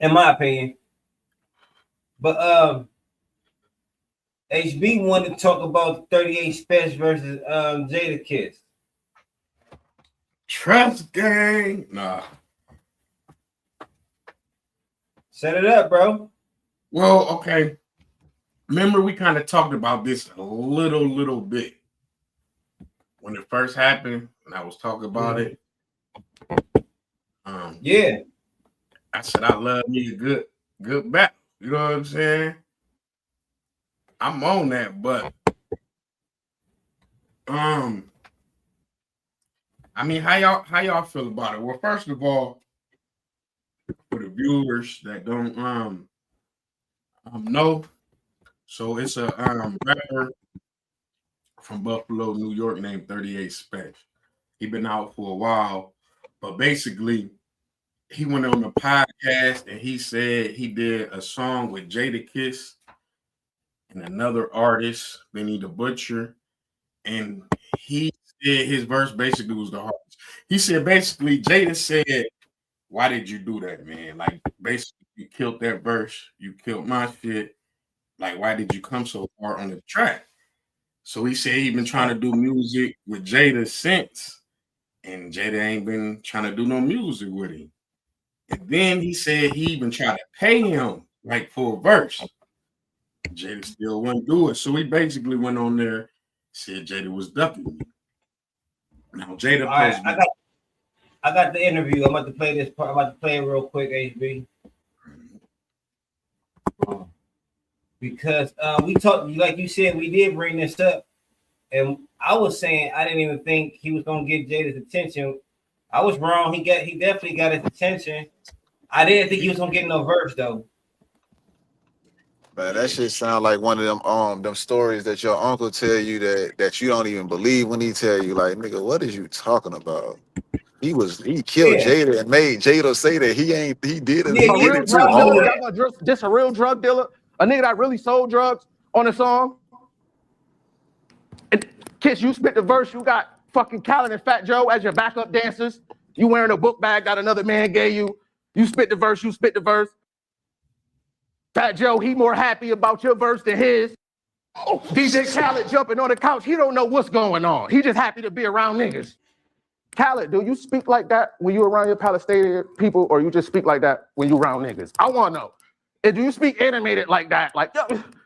In my opinion. But HB wanted to talk about 38 Special versus Jadakiss. Trust gang. Nah. Set it up, bro. Well, okay. Remember, we kind of talked about this a little bit when it first happened, and I was talking about it. Yeah. I said I love me a good battle. You know what I'm saying? I'm on that, but I mean, how y'all feel about it? Well, first of all, for the viewers that don't know, so it's a rapper from Buffalo, New York, named 38 Special. He been out for a while, but basically, he went on the podcast and he said he did a song with Jadakiss and another artist, Benny the Butcher, and he said his verse basically was the hardest. He said basically Jada said, "Why did you do that, man? Like basically you killed that verse, you killed my shit. Like why did you come so far on the track?" So he said he been trying to do music with Jada since, and Jada ain't been trying to do no music with him. And then he said he even tried to pay him like for a verse. Jada still wouldn't do it. So he basically went on there, said Jada was ducking me. Now Jada right, I got the interview. I'm about to play this part. I'm about to play it real quick, HB. Because we talked, like you said, we did bring this up. And I was saying I didn't even think he was gonna get Jada's attention. I was wrong. He definitely got his attention. I didn't think he was gonna get no verse though. Man, that shit sound like one of them stories that your uncle tell you that you don't even believe when he tell you, like, nigga, what is you talking about? He killed Jada and made Jada say that he did it. A real drug dealer, y'all gonna diss a real drug dealer, a nigga that really sold drugs on a song. And Kiss, you spit the verse, you got fucking Khaled and Fat Joe as your backup dancers. You wearing a book bag that another man gave you. You spit the verse, Fat Joe, he more happy about your verse than his. DJ Khaled jumping on the couch, he don't know what's going on. He just happy to be around niggas. Khaled, do you speak like that when you around your Palestinian people, or you just speak like that when you around niggas? I want to know. And do you speak animated like that, like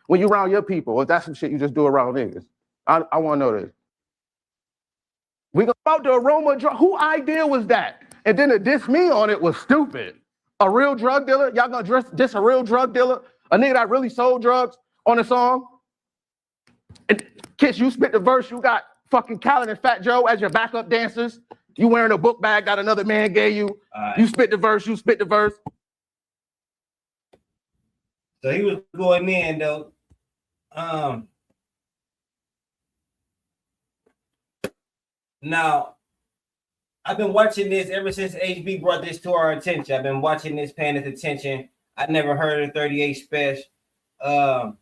when you around your people, or that's some shit you just do around niggas? I want to know this. We about the aroma drug. Who idea was that? And then to diss me on it was stupid. A real drug dealer? Y'all gonna diss a real drug dealer? A nigga that really sold drugs on a song? And Kiss, you spit the verse, you got fucking Khaled and Fat Joe as your backup dancers. You wearing a book bag that another man gave you. You spit the verse, So he was going in though. Now, I've been watching this ever since HB brought this to our attention. I've been watching this, paying its attention. I never heard of 38 Special. But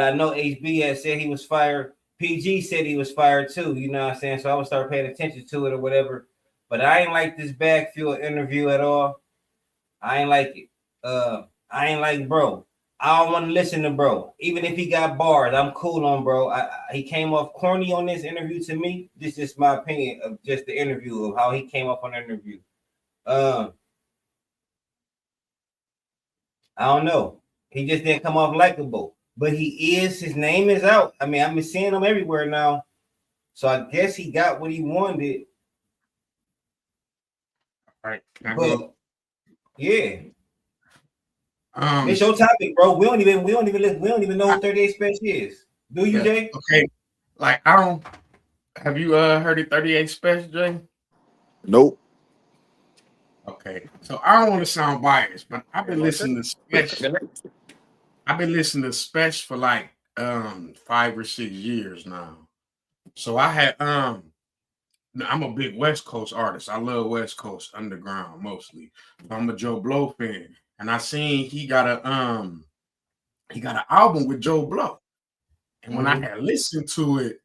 I know HB had said he was fired. PG said he was fired too, you know what I'm saying? So I would start paying attention to it or whatever. But I ain't like this backfield interview at all. I ain't like it. I ain't like bro. I don't want to listen to bro. Even if he got bars, I'm cool on bro. He came off corny on this interview to me. This is my opinion of just the interview, of how he came up on the interview. I don't know. He just didn't come off likable. but his name is out. I mean, I've been seeing him everywhere now. So I guess he got what he wanted. All right. But, yeah. It's your topic, bro. We don't even know what 38 Special is. Do you, Jay? Okay. Like, I don't. Have you heard of 38 Special, Jay? Nope. Okay. So I don't want to sound biased, but I've been listening to Special. I've been listening to Special for like 5 or 6 years now. So I had I'm a big West Coast artist. I love West Coast underground mostly. I'm a Joe Blow fan, and I seen he got an album with Joe Blow. And when I had listened to it,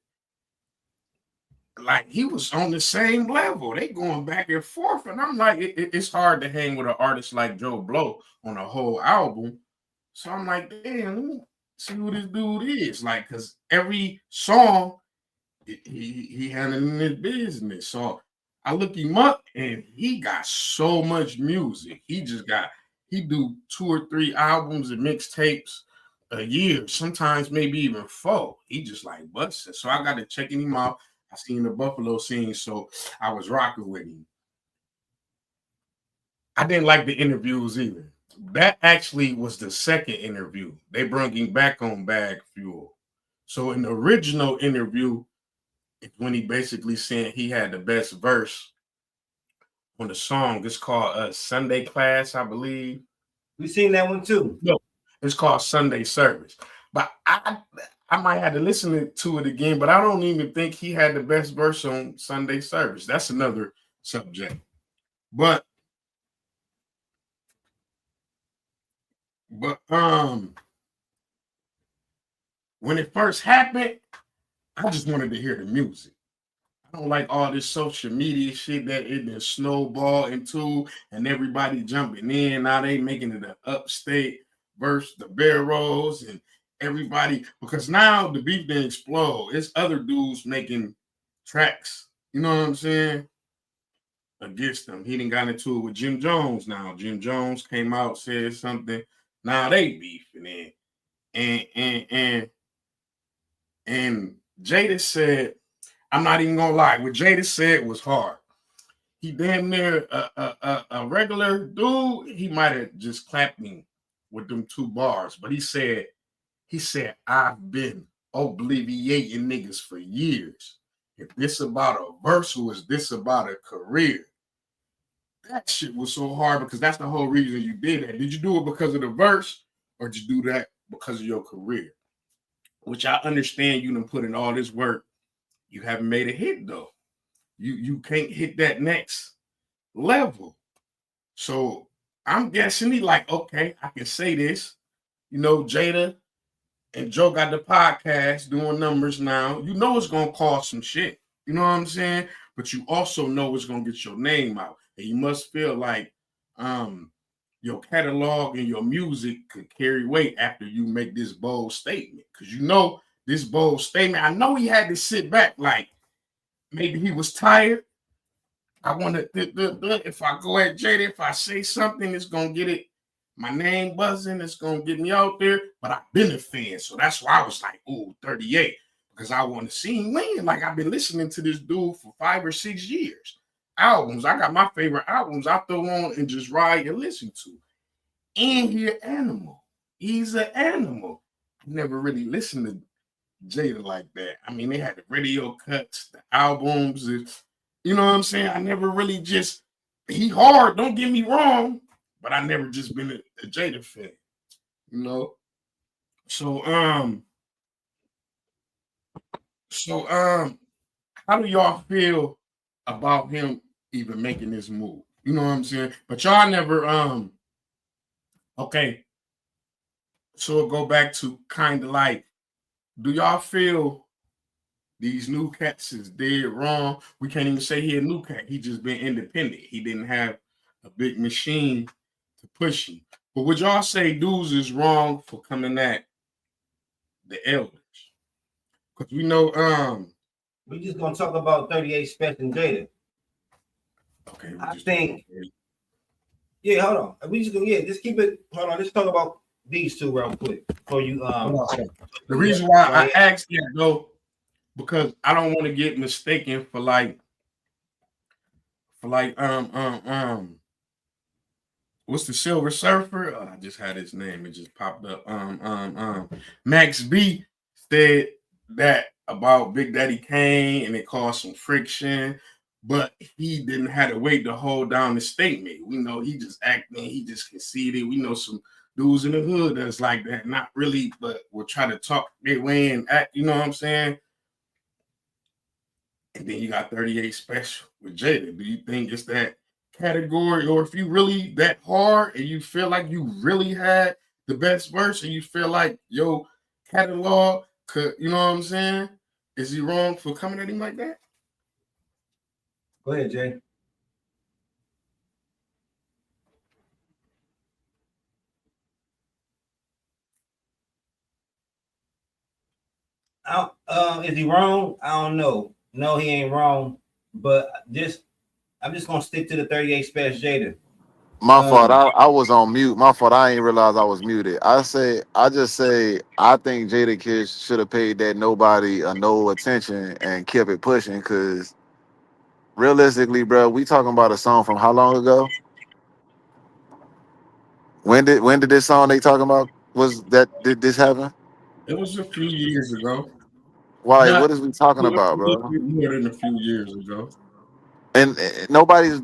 like he was on the same level. They going back and forth, and I'm like, it's hard to hang with an artist like Joe Blow on a whole album. So I'm like, damn, let me see who this dude is. Like, cause every song he handling his business. So I look him up, and he got so much music. He do 2 or 3 albums and mixtapes a year, sometimes maybe even 4. He just like busting. So I got to checking him out. I seen the Buffalo scene, so I was rocking with him. I didn't like the interviews either. That actually was the second interview. They brought him back on Bag Fuel. So in the original interview, it's when he basically said he had the best verse on the song. It's called Sunday Class, I believe. We seen that one too. No, it's called Sunday Service. But I might have to listen to it again, but I don't even think he had the best verse on Sunday Service. That's another subject. But when it first happened, I just wanted to hear the music. I don't like all this social media shit that it been snowball into and everybody jumping in. Now they making it an upstate versus the Barrows and everybody, because now the beef didn't explode. It's other dudes making tracks, you know what I'm saying, against them. He done got into it with Jim Jones now. Jim Jones came out, said something. Now they beefing it. And Jada said, I'm not even gonna lie, what Jada said was hard. He damn near a regular dude, he might have just clapped me with them 2 bars, but he said, I've been obliviating niggas for years. If this about a verse or is this about a career? That shit was so hard because that's the whole reason you did that. Did you do it because of the verse or did you do that because of your career? Which I understand you done put in all this work. You haven't made a hit though. You can't hit that next level. So I'm guessing he like, okay, I can say this. You know, Jada and Joe got the podcast doing numbers now. You know it's gonna cause some shit. You know what I'm saying? But you also know it's gonna get your name out. And you must feel like your catalog and your music could carry weight after you make this bold statement. Because you know this bold statement, I know he had to sit back like maybe he was tired. I want to, if I go at Jada, if I say something, it's going to get it, my name buzzing, it's going to get me out there. But I've been a fan. So that's why I was like, ooh, 38. Because I want to see him win. Like I've been listening to this dude for 5 or 6 years. Albums. I got my favorite albums I throw on and just ride and listen to. And he an animal. He's an animal. I never really listened to Jada like that. I mean, they had the radio cuts, the albums, you know what I'm saying? I never really just, he hard, don't get me wrong, but I never just been a Jada fan, you know? So, how do y'all feel about him even making this move? You know what I'm saying? But y'all never, okay. So it'll go back to kind of like, do y'all feel these new cats is dead wrong? We can't even say he a new cat. He just been independent. He didn't have a big machine to push him. But would y'all say dudes is wrong for coming at the elders? Because we know, we just gonna talk about 38 Special and Jada. Okay. I think, yeah, hold on. We just gonna, just keep it, hold on. Let's talk about these two real quick before you The reason why I asked that though, because I don't want to get mistaken for like what's the Silver Surfer? I just had his name, it just popped up. Max B said that about Big Daddy Kane and it caused some friction, but he didn't have to wait to hold down the statement. We know he just acting, he just conceded. We know some dudes in the hood that's like that, not really, but will try to talk their way and act, you know what I'm saying? And then you got 38 Special with Jada. Do you think it's that category, or if you really that hard and you feel like you really had the best verse and you feel like your catalog could, you know what I'm saying? Is he wrong for coming at him like that? Go ahead, Jay. Is he wrong? I don't know. No, he ain't wrong. But I'm just gonna stick to the 38 Special Jada. My fault. I was on mute. My fault. I ain't realize I was muted. I just say I think Jada Kiss should have paid that nobody no attention and kept it pushing, because realistically, bro, we talking about a song from how long ago? When did this song they talking about did this happen? It was a few years ago. Why? What is we talking about, bro? More than a few years ago. And nobody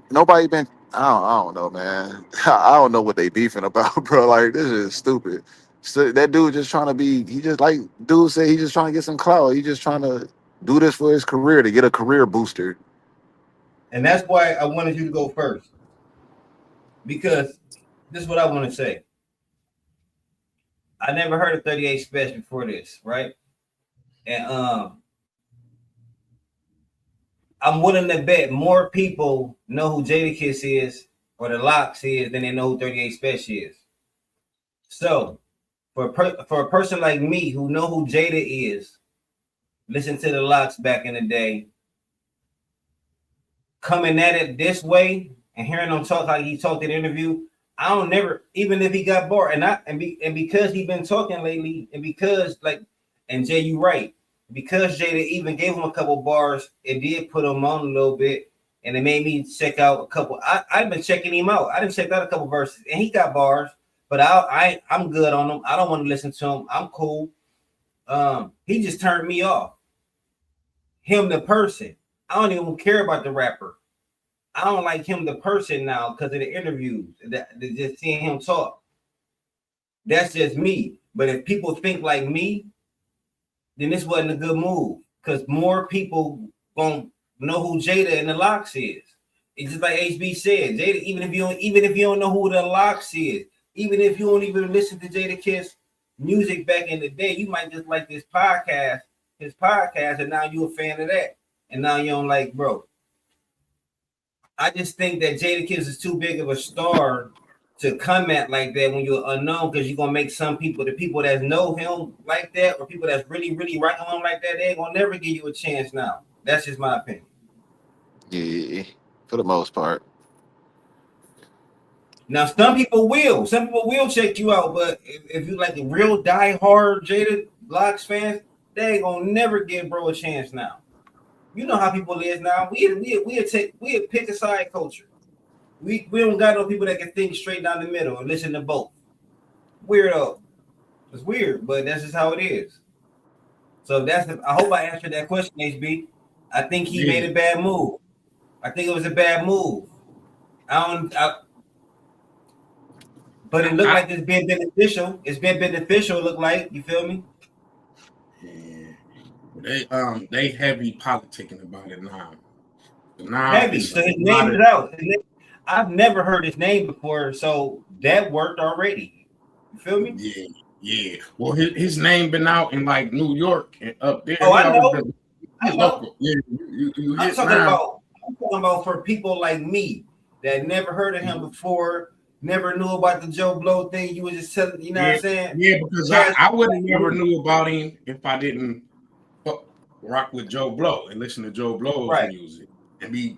been. I don't know, man. I don't know what they beefing about, bro. Like, this is stupid. So that dude just trying to be. He just, like dude said, he just trying to get some clout. He just trying to do this for his career, to get a career booster. And that's why I wanted you to go first, because this is what I want to say. I never heard of 38 Special before this, right? And I'm willing to bet more people know who Jadakiss is or the Lox is than they know who 38 Special is. So for a person like me who know who Jada is, listen to the Lox back in the day, coming at it this way and hearing him talk like he talked in the interview, I don't never, even if he got bored, and because he been talking lately, and because and Jay, you right, because Jada even gave him a couple bars, it did put him on a little bit, and it made me check out a couple. I've been checking him out. I didn't check out a couple verses, and he got bars, but I'm good on him. I don't want to listen to him. I'm cool. He just turned me off. Him the person. I don't even care about the rapper. I don't like him the person now because of the interviews. Just seeing him talk. That's just me. But if people think like me, then this wasn't a good move, because more people gonna know who Jada and the Lox is. It's just like HB said, Jada. Even if you don't know who the Lox is, even if you don't even listen to Jadakiss music back in the day, you might just like his podcast, and now you a fan of that, and now you don't like, bro. I just think that Jadakiss is too big of a star to come at like that when you're unknown, because you're gonna make some people, the people that know him like that, or people that's really, really rocking him like that, they ain't gonna never give you a chance now. That's just my opinion. Yeah, for the most part. Now, some people will check you out, but if you like a real die-hard Jada Lox fans, they ain't gonna never give bro a chance now. You know how people is now. We pick a side culture. We don't got no people that can think straight down the middle and listen to both. Weirdo. It's weird, but that's just how it is. So I hope I answered that question, HB. I think he made a bad move. I think it was a bad move. But it looked like it's been beneficial. It's been beneficial, look like. You feel me? Yeah. They heavy politicking about it now. Heavy. So his name is out. I've never heard his name before, so that worked already. You feel me? Yeah. Well, his name been out in like New York and up there. Oh, I know. Yeah, you I'm talking about for people like me that never heard of him before, never knew about the Joe Blow thing. You were just telling, you know what I'm saying? Yeah, because I would have never knew about him if I didn't rock with Joe Blow and listen to Joe Blow's music and be,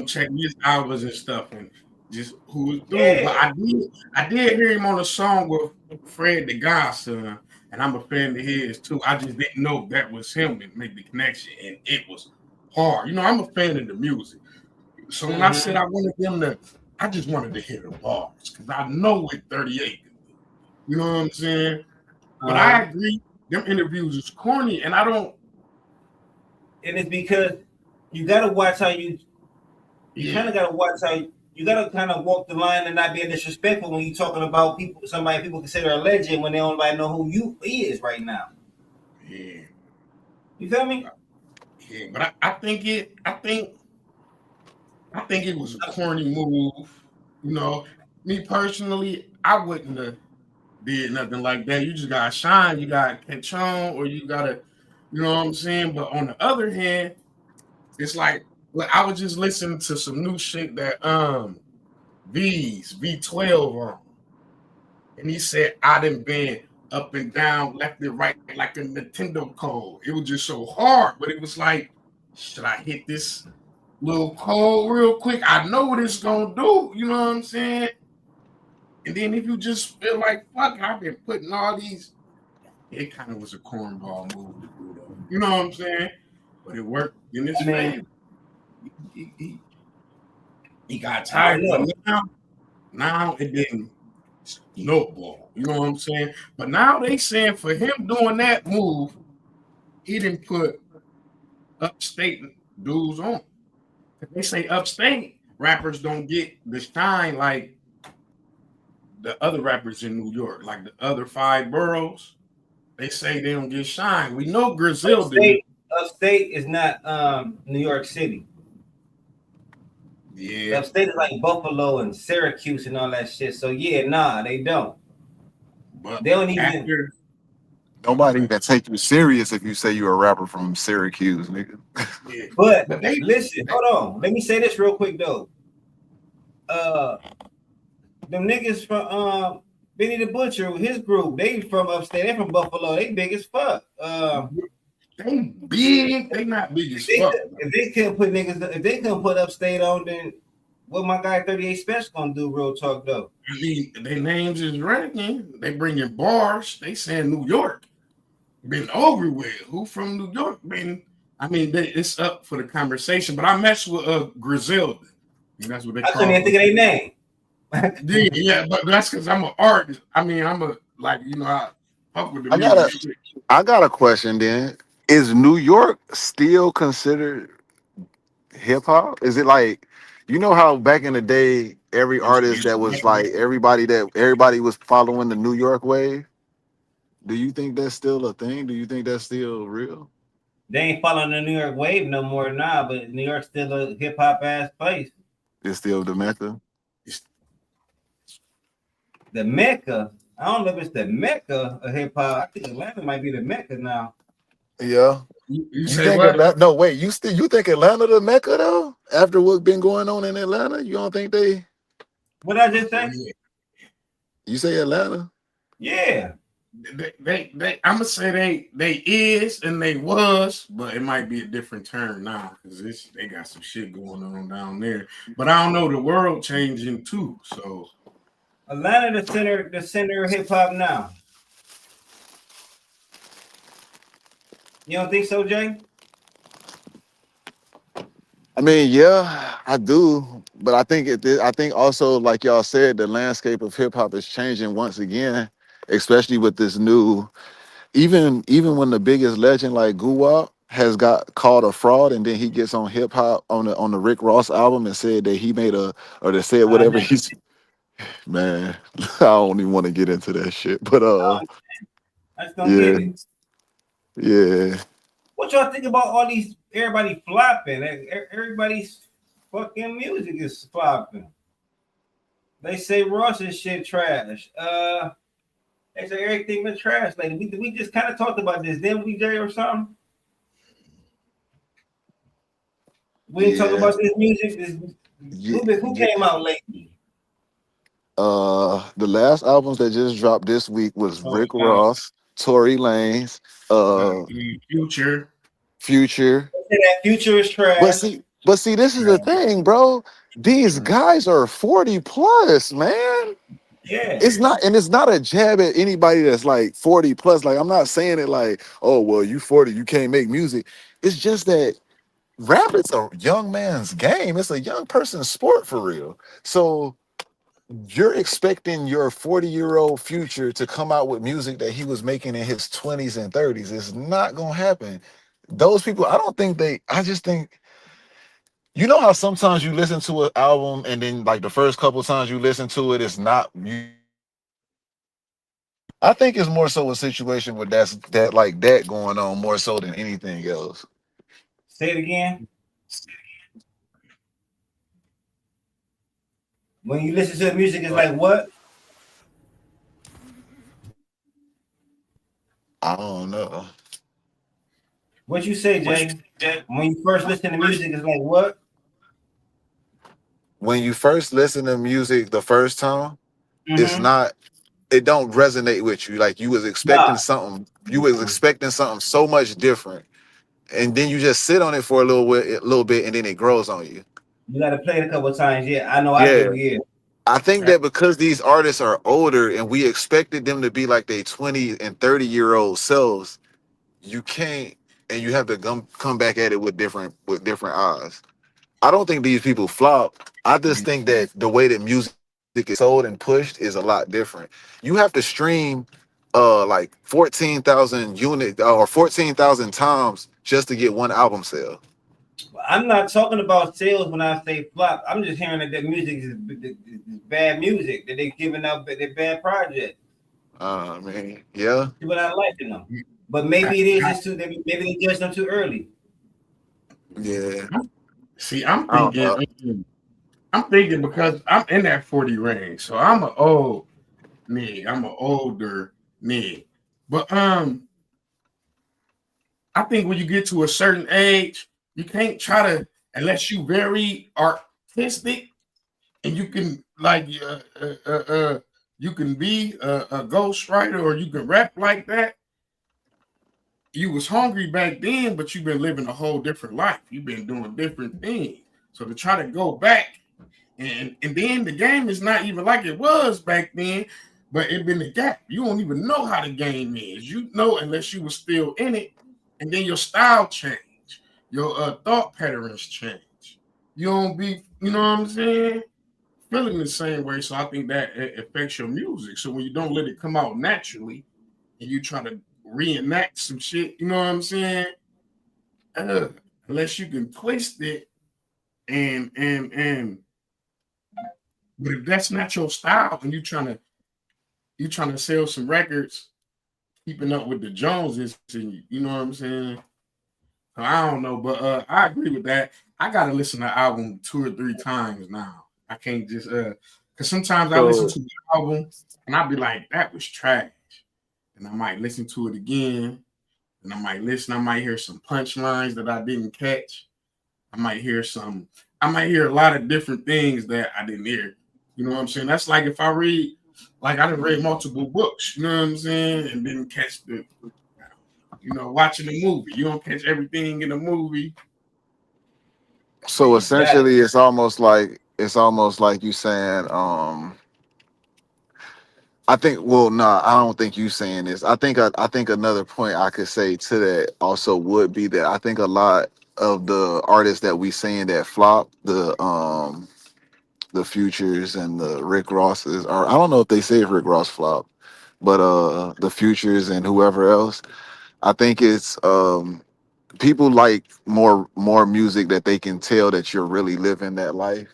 check his albums and stuff. And just who was doing. But I did hear him on a song with Fred the Godson, and I'm a fan of his too. I just didn't know that was him and make the connection, and it was hard. You know, I'm a fan of the music. So when I said I wanted them to, I just wanted to hear the bars because I know what 38. You know what I'm saying? But I agree, them interviews is corny, and I don't. And it's because you gotta watch how you kind of gotta watch how you gotta kind of walk the line and not be disrespectful when you're talking about somebody people consider a legend when they don't like know who you is right now. Yeah. You feel me? Yeah, but I think it was a corny move. You know, me personally, I wouldn't have did nothing like that. You just gotta shine, you gotta catch on, or you gotta, you know what I'm saying? But on the other hand, it's like I was just listening to some new shit that V12 on. And he said I done been up and down, left and right like a Nintendo code. It was just so hard, but it was like, should I hit this little code real quick? I know what it's gonna do, you know what I'm saying? And then if you just feel like, fuck, I've been putting all these, it kind of was a cornball move to do though. You know what I'm saying? But it worked in his favor. He got tired, but now it didn't snowball. You know what I'm saying? But now they saying for him doing that move, he didn't put upstate dudes on. They say upstate rappers don't get the shine like the other rappers in New York, like the other 5 boroughs. They say they don't get shine. We know Griselda. Upstate is not New York City. Yeah. Upstate is like Buffalo and Syracuse and all that shit. So yeah, nah, they don't. But they don't even. Nobody even take you serious if you say you're a rapper from Syracuse, nigga. Yeah. But listen, hold on. Let me say this real quick though. Them niggas from Benny the Butcher, his group, they from upstate. They from Buffalo. They big as fuck. They big. They not big as fuck. If they couldn't put niggas, if they couldn't put upstate on, then what my guy 38 Special gonna do? Real talk though. I mean, their names is ranking. They bringing bars. They saying New York. Been over with. Who from New York? It's up for the conversation. But I mess with Griselda. That's what they call. I couldn't even think of their name. Yeah, but that's because I'm an artist. I mean, I fuck with the music. I got a question then. Is New York still considered hip hop? Is it like, you know how back in the day, every artist that was like everybody was following the New York wave? Do you think that's still a thing? Do you think that's still real? They ain't following the New York wave no more now, but New York's still a hip hop ass place. It's still the Mecca. The Mecca. I don't know if it's the Mecca of hip hop. I think Atlanta might be the Mecca now. Yeah. You think Atlanta, no, wait, you think Atlanta the Mecca though? After what's been going on in Atlanta, you don't think they? What I just say? You say Atlanta? Yeah. They I'm gonna say they is and they was, but it might be a different term now because they got some shit going on down there. But I don't know, the world changing too. So Atlanta the center of hip hop now. You don't think so, Jay? I mean, yeah, I do, but I think also, like y'all said, the landscape of hip hop is changing once again, especially with this new. Even when the biggest legend like Guwap has got called a fraud, and then he gets on hip hop on the Rick Ross album and said that he made they said whatever he's. Man, I don't even want to get into that shit, but I just don't get it. Yeah. What y'all think about all these? Everybody flopping. Everybody's fucking music is flopping. They say Ross's shit trash. They say everything been trash. Like we just kind of talked about this, didn't we, Jay, or something? We didn't talk about this music. Who came out lately? The last albums that just dropped this week was Rick Ross, Tory Lanez, Future. That Future is trash. But see, this is the thing, bro. these guys are 40 plus, man. Yeah. It's not a jab at anybody that's like 40 plus. Like, I'm not saying it like, oh, well, you 40, you can't make music. It's just that rap is a young man's game. It's a young person's sport for real. So you're expecting your 40-year-old future to come out with music that he was making in his 20s and 30s. It's not gonna happen. Those people, I just think, you know how sometimes you listen to an album and then like the first couple times you listen to it, it's not you. I think it's more so a situation where that going on more so than anything else. Say it again. When you listen to the music, it's like what? I don't know. What you say, Jay? When you first listen to music, it's like what? When you first listen to music the first time, it don't resonate with you. Like you was expecting something. You was expecting something so much different. And then you just sit on it for a little bit, and then it grows on you. You got to play it a couple of times. Yeah, I know. I do. Yeah. I think that because these artists are older and we expected them to be like their 20 and 30-year-old selves, you can't, and you have to come back at it with different eyes. I don't think these people flop. I just think that the way that music is sold and pushed is a lot different. You have to stream like 14,000 units or 14,000 times just to get one album sale. I'm not talking about sales when I say flop. I'm just hearing that music is bad music, that they're giving out their bad project. Man, yeah. People not liking them. But maybe it is just maybe they judge them too early. Yeah. See, I'm thinking because I'm in that 40 range. So I'm an old nigga. I'm an older nigga. But I think when you get to a certain age, you can't try to, unless you very artistic and you can like you can be a ghostwriter or you can rap like that. You was hungry back then, but you've been living a whole different life. You've been doing different things. So to try to go back and then the game is not even like it was back then, but it been a gap. You don't even know how the game is. You know, unless you were still in it, and then your style change. Your thought patterns change. You don't be, you know what I'm saying, feeling the same way. So I think that it affects your music. So when you don't let it come out naturally and you try to reenact some shit, you know what I'm saying? Unless you can twist it and but if that's not your style and you trying to sell some records, keeping up with the Joneses, and you know what I'm saying? I don't know, but I agree with that. I gotta listen to the album 2 or 3 times now. I can't just because sometimes I listen to the album and I'll be like, that was trash. And I might listen to it again, and I might hear some punchlines that I didn't catch. I might hear a lot of different things that I didn't hear. You know what I'm saying? That's like if I read, like I done read multiple books, you know what I'm saying, and didn't catch the, you know, watching the movie. You don't catch everything in the movie. So essentially it's almost like you saying, I think, well, no, I don't think you saying this. I think another point I could say to that also would be that I think a lot of the artists that we saying that flop, the Futures and the Rick Rosses, or I don't know if they say Rick Ross flop, but the Futures and whoever else, I think it's people like more music that they can tell that you're really living that life,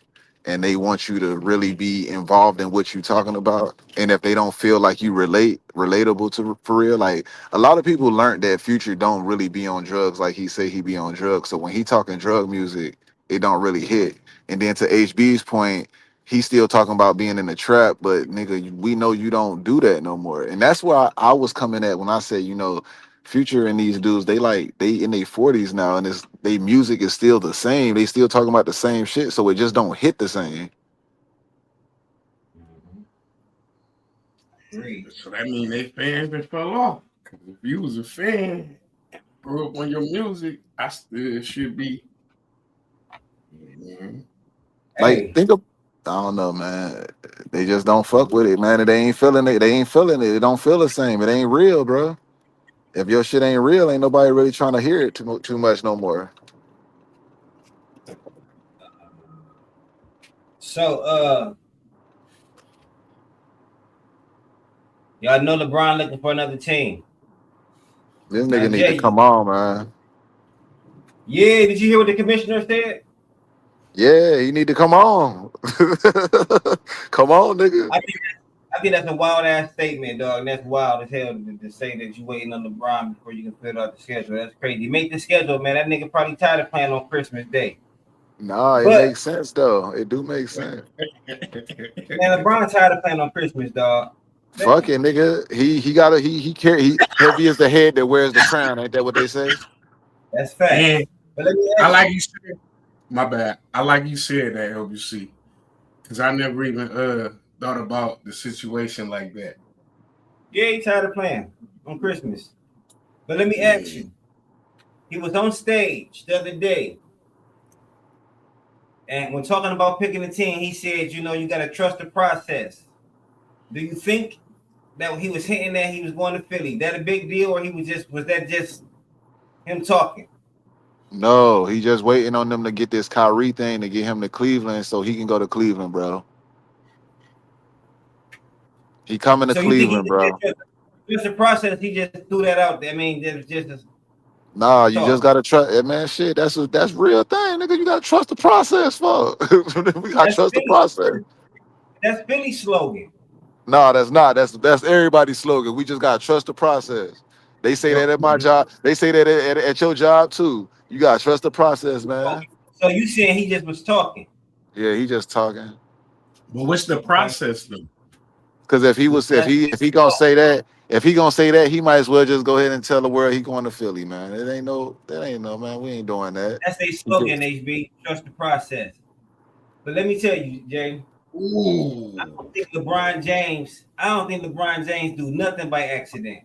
and they want you to really be involved in what you're talking about. And if they don't feel like you relatable to for real, like a lot of people learned that Future don't really be on drugs like he say he be on drugs. So when he talking drug music, it don't really hit. And then to HB's point, he's still talking about being in the trap, but nigga, we know you don't do that no more. And that's where I was coming at when I said, you know, Future and these dudes, they in their 40s now, and they music is still the same. They still talking about the same shit, so it just don't hit the same. So that means they fans that fell off. Because if you was a fan, grew up on your music, I still should be. Like, think of, I don't know, man. They just don't fuck with it, man. They ain't feeling it. They ain't feeling it. It don't feel the same. It ain't real, bro. If your shit ain't real, ain't nobody really trying to hear it too much no more. So, y'all know LeBron looking for another team. This nigga need to come on, man. Yeah, did you hear what the commissioner said? Yeah, he need to come on. Come on, nigga. I think that's a wild ass statement, dog. And that's wild as hell to say that you waiting on LeBron before you can fill out the schedule. That's crazy. Make the schedule, man. That nigga probably tired of playing on Christmas Day. Nah, it makes sense though. It do make sense. Man, LeBron tired of playing on Christmas, dog. Fuck it, nigga. He heavy as the head that wears the crown. Ain't that what they say? That's fact. And But let me I ask like you said, my bad. I like you said that, LBC, because I never even thought about the situation like that. Yeah, he tired of playing on Christmas. But let me ask you. He was on stage the other day. And when talking about picking a team, he said, you know, you got to trust the process. Do you think that he was hinting that he was going to Philly? That a big deal, or was that just him talking? No, he just waiting on them to get this Kyrie thing to get him to Cleveland so he can go to Cleveland, bro. He coming to Cleveland, bro. Just the process, he just threw that out there. I mean, just Nah, you just gotta trust, man. Shit, that's real thing, nigga. You gotta trust the process, fuck. We gotta trust the process. That's Philly's slogan. No, that's not. That's everybody's slogan. We just gotta trust the process. They say that at my job. They say that at your job too. You gotta trust the process, man. So you saying he just was talking? Yeah, he just talking. But what's the process though? Because if he gonna say that, he might as well just go ahead and tell the world he going to Philly, man. That ain't no, man. We ain't doing that. That's their slogan, HB. Trust the process. But let me tell you, Jay. I don't think LeBron James do nothing by accident.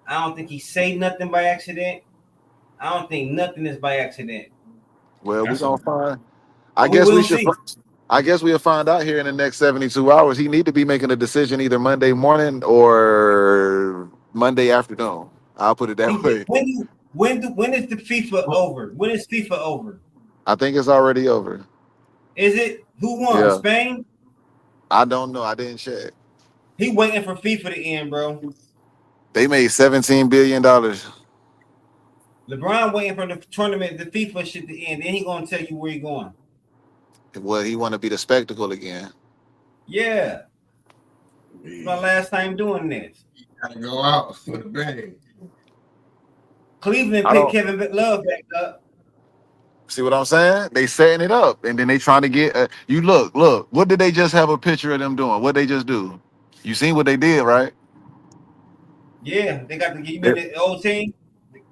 I don't think he say nothing by accident. I don't think nothing is by accident. Well, we're gonna find. I guess we'll find out here in the next 72 hours. He need to be making a decision either Monday morning or Monday afternoon. I'll put it that way. When is the FIFA over? When is FIFA over? I think it's already over. Is it? Who won? Yeah. Spain? I don't know. I didn't check. He waiting for FIFA to end, bro. They made $17 billion. LeBron waiting for the tournament, the FIFA shit to end. Then he gonna tell you where he going. Well, he want to be the spectacle again. Yeah. It's my last time doing this. Gotta go out for the bang. Cleveland picked Kevin Love back up. See what I'm saying? They setting it up, and then they trying to get you. Look. What did they just have a picture of them doing? What they just do? You seen what they did, right? Yeah, they got the old team.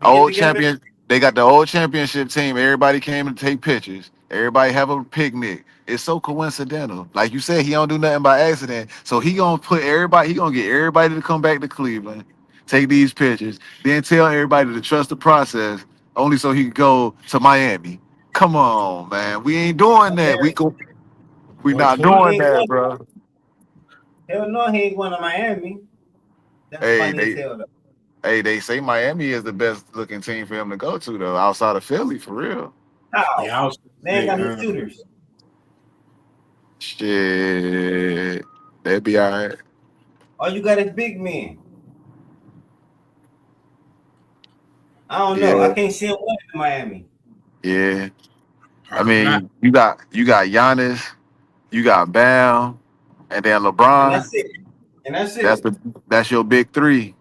Old champion. They got the old championship team. Everybody came to take pictures. Everybody have a picnic. It's so coincidental. Like you said, he don't do nothing by accident. So he gonna put everybody. He gonna get everybody to come back to Cleveland, take these pictures, then tell everybody to trust the process. Only so he can go to Miami. Come on, man. We ain't doing that. We not doing that, bro. Hell no, he ain't going to Miami. That's funny as hell, though. Hey, they say Miami is the best looking team for him to go to, though, outside of Philly, for real. How? Yeah, they ain't got no shooters. Shit. They'd be all right. All you got is big men. I don't know. I can't see him winning in Miami. Yeah. I mean, you got Giannis, you got Bam, and then LeBron. And that's it. That's your big three.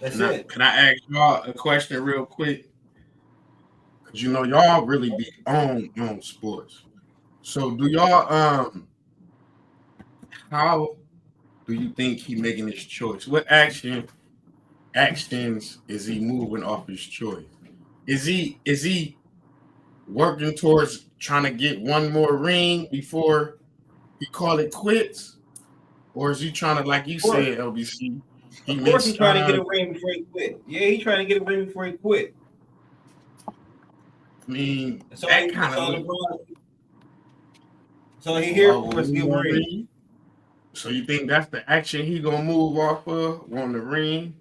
That's it. Can I ask y'all a question real quick? Because you know y'all really be on sports. So do y'all how do you think he making his choice? What actions is he moving off his choice? Is he working towards trying to get one more ring before he call it quits? Or is he trying to, like you said, LBC? Of course he's trying to get a ring before he quit. Yeah, he's trying to get a ring before he quit. I mean, So that kind of. So he here for us to get ring. So you think that's the action he gonna move off of on the ring?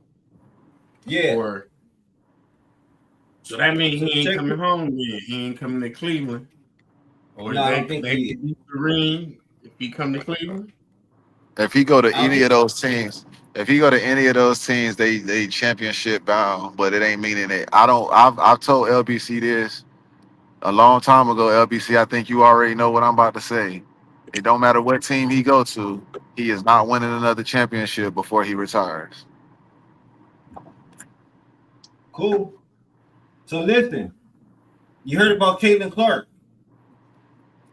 Yeah. Or so that means So he ain't check coming it. home then. He ain't coming to Cleveland. Or No, I they don't think can he use the ring if he come to Cleveland. If he go to I don't any think of those teams, they championship bound, but it ain't meaning it. I've told LBC this a long time ago. LBC, I think you already know what I'm about to say. It don't matter what team he go to, he is not winning another championship before he retires. cool. So listen, you heard about Caitlin Clark?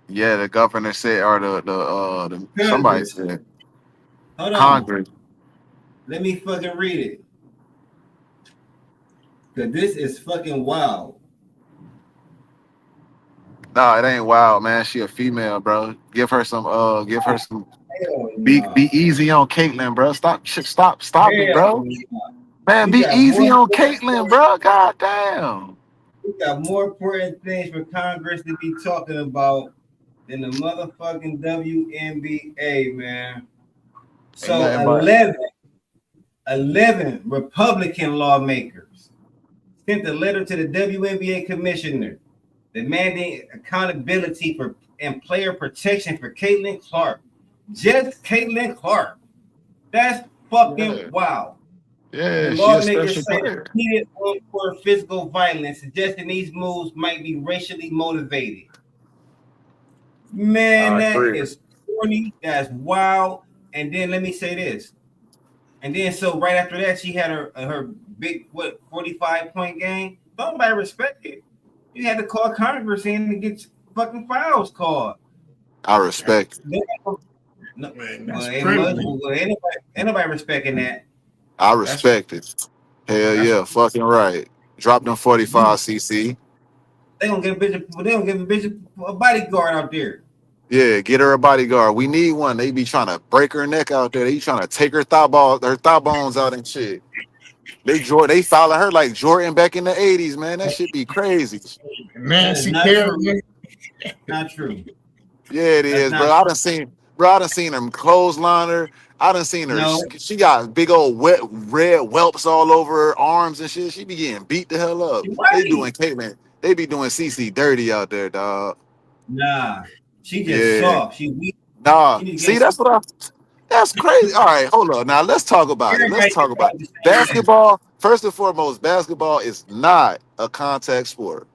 Yeah, the governor said, or the somebody Congress. said Hold on. Congress. Let me fucking read it. Cause this is fucking wild. Nah, it ain't wild, man. She a female, bro. Give her some. Hell Be nah. easy on Caitlyn, bro. Stop it, Hell bro. nah. Man, We be got easy more on Caitlyn, bro. God damn. we got more important things for Congress to be talking about than the motherfucking WNBA, man. So Ain't nothing but 11 Republican lawmakers sent a letter to the WNBA commissioner demanding accountability for and player protection for Caitlin Clark. Just Caitlin Clark. That's fucking wild. Yeah, The she a lawmakers special say player. repeated for physical violence, suggesting these moves might be racially motivated. Man, I that agree. is corny. That's wild. And then let me say this. And then so right after that, she had her big 45-point game. Nobody respect it. You had to call Congress in to get fucking fouls called. I respect it. No, Man, well, that's ain't privilege. nobody respecting that. I That's respect it. Hell that's yeah, fucking right. Drop them 45 CC. They don't give a bitch a bodyguard out there. Yeah, get her a bodyguard. We need one. They be trying to break her neck out there. They trying to take her thigh bones out and shit. They follow her like Jordan back in the 80s, man. That shit be crazy. That is Nancy not Kerrigan. true. Not true. Yeah, it That's is, not bro. I true. done seen her clothesline her. I done seen her. No, She got big old red whelps all over her arms and shit. She be getting beat the hell up. They doing right. Caitlyn. They be doing CC dirty out there, dog. Nah. She just Yeah. soft. She weak. Nah. She need to See, get that's crazy. All right, hold on. Now let's talk about it. Let's everybody talk about the same basketball. First and foremost, basketball is not a contact sport.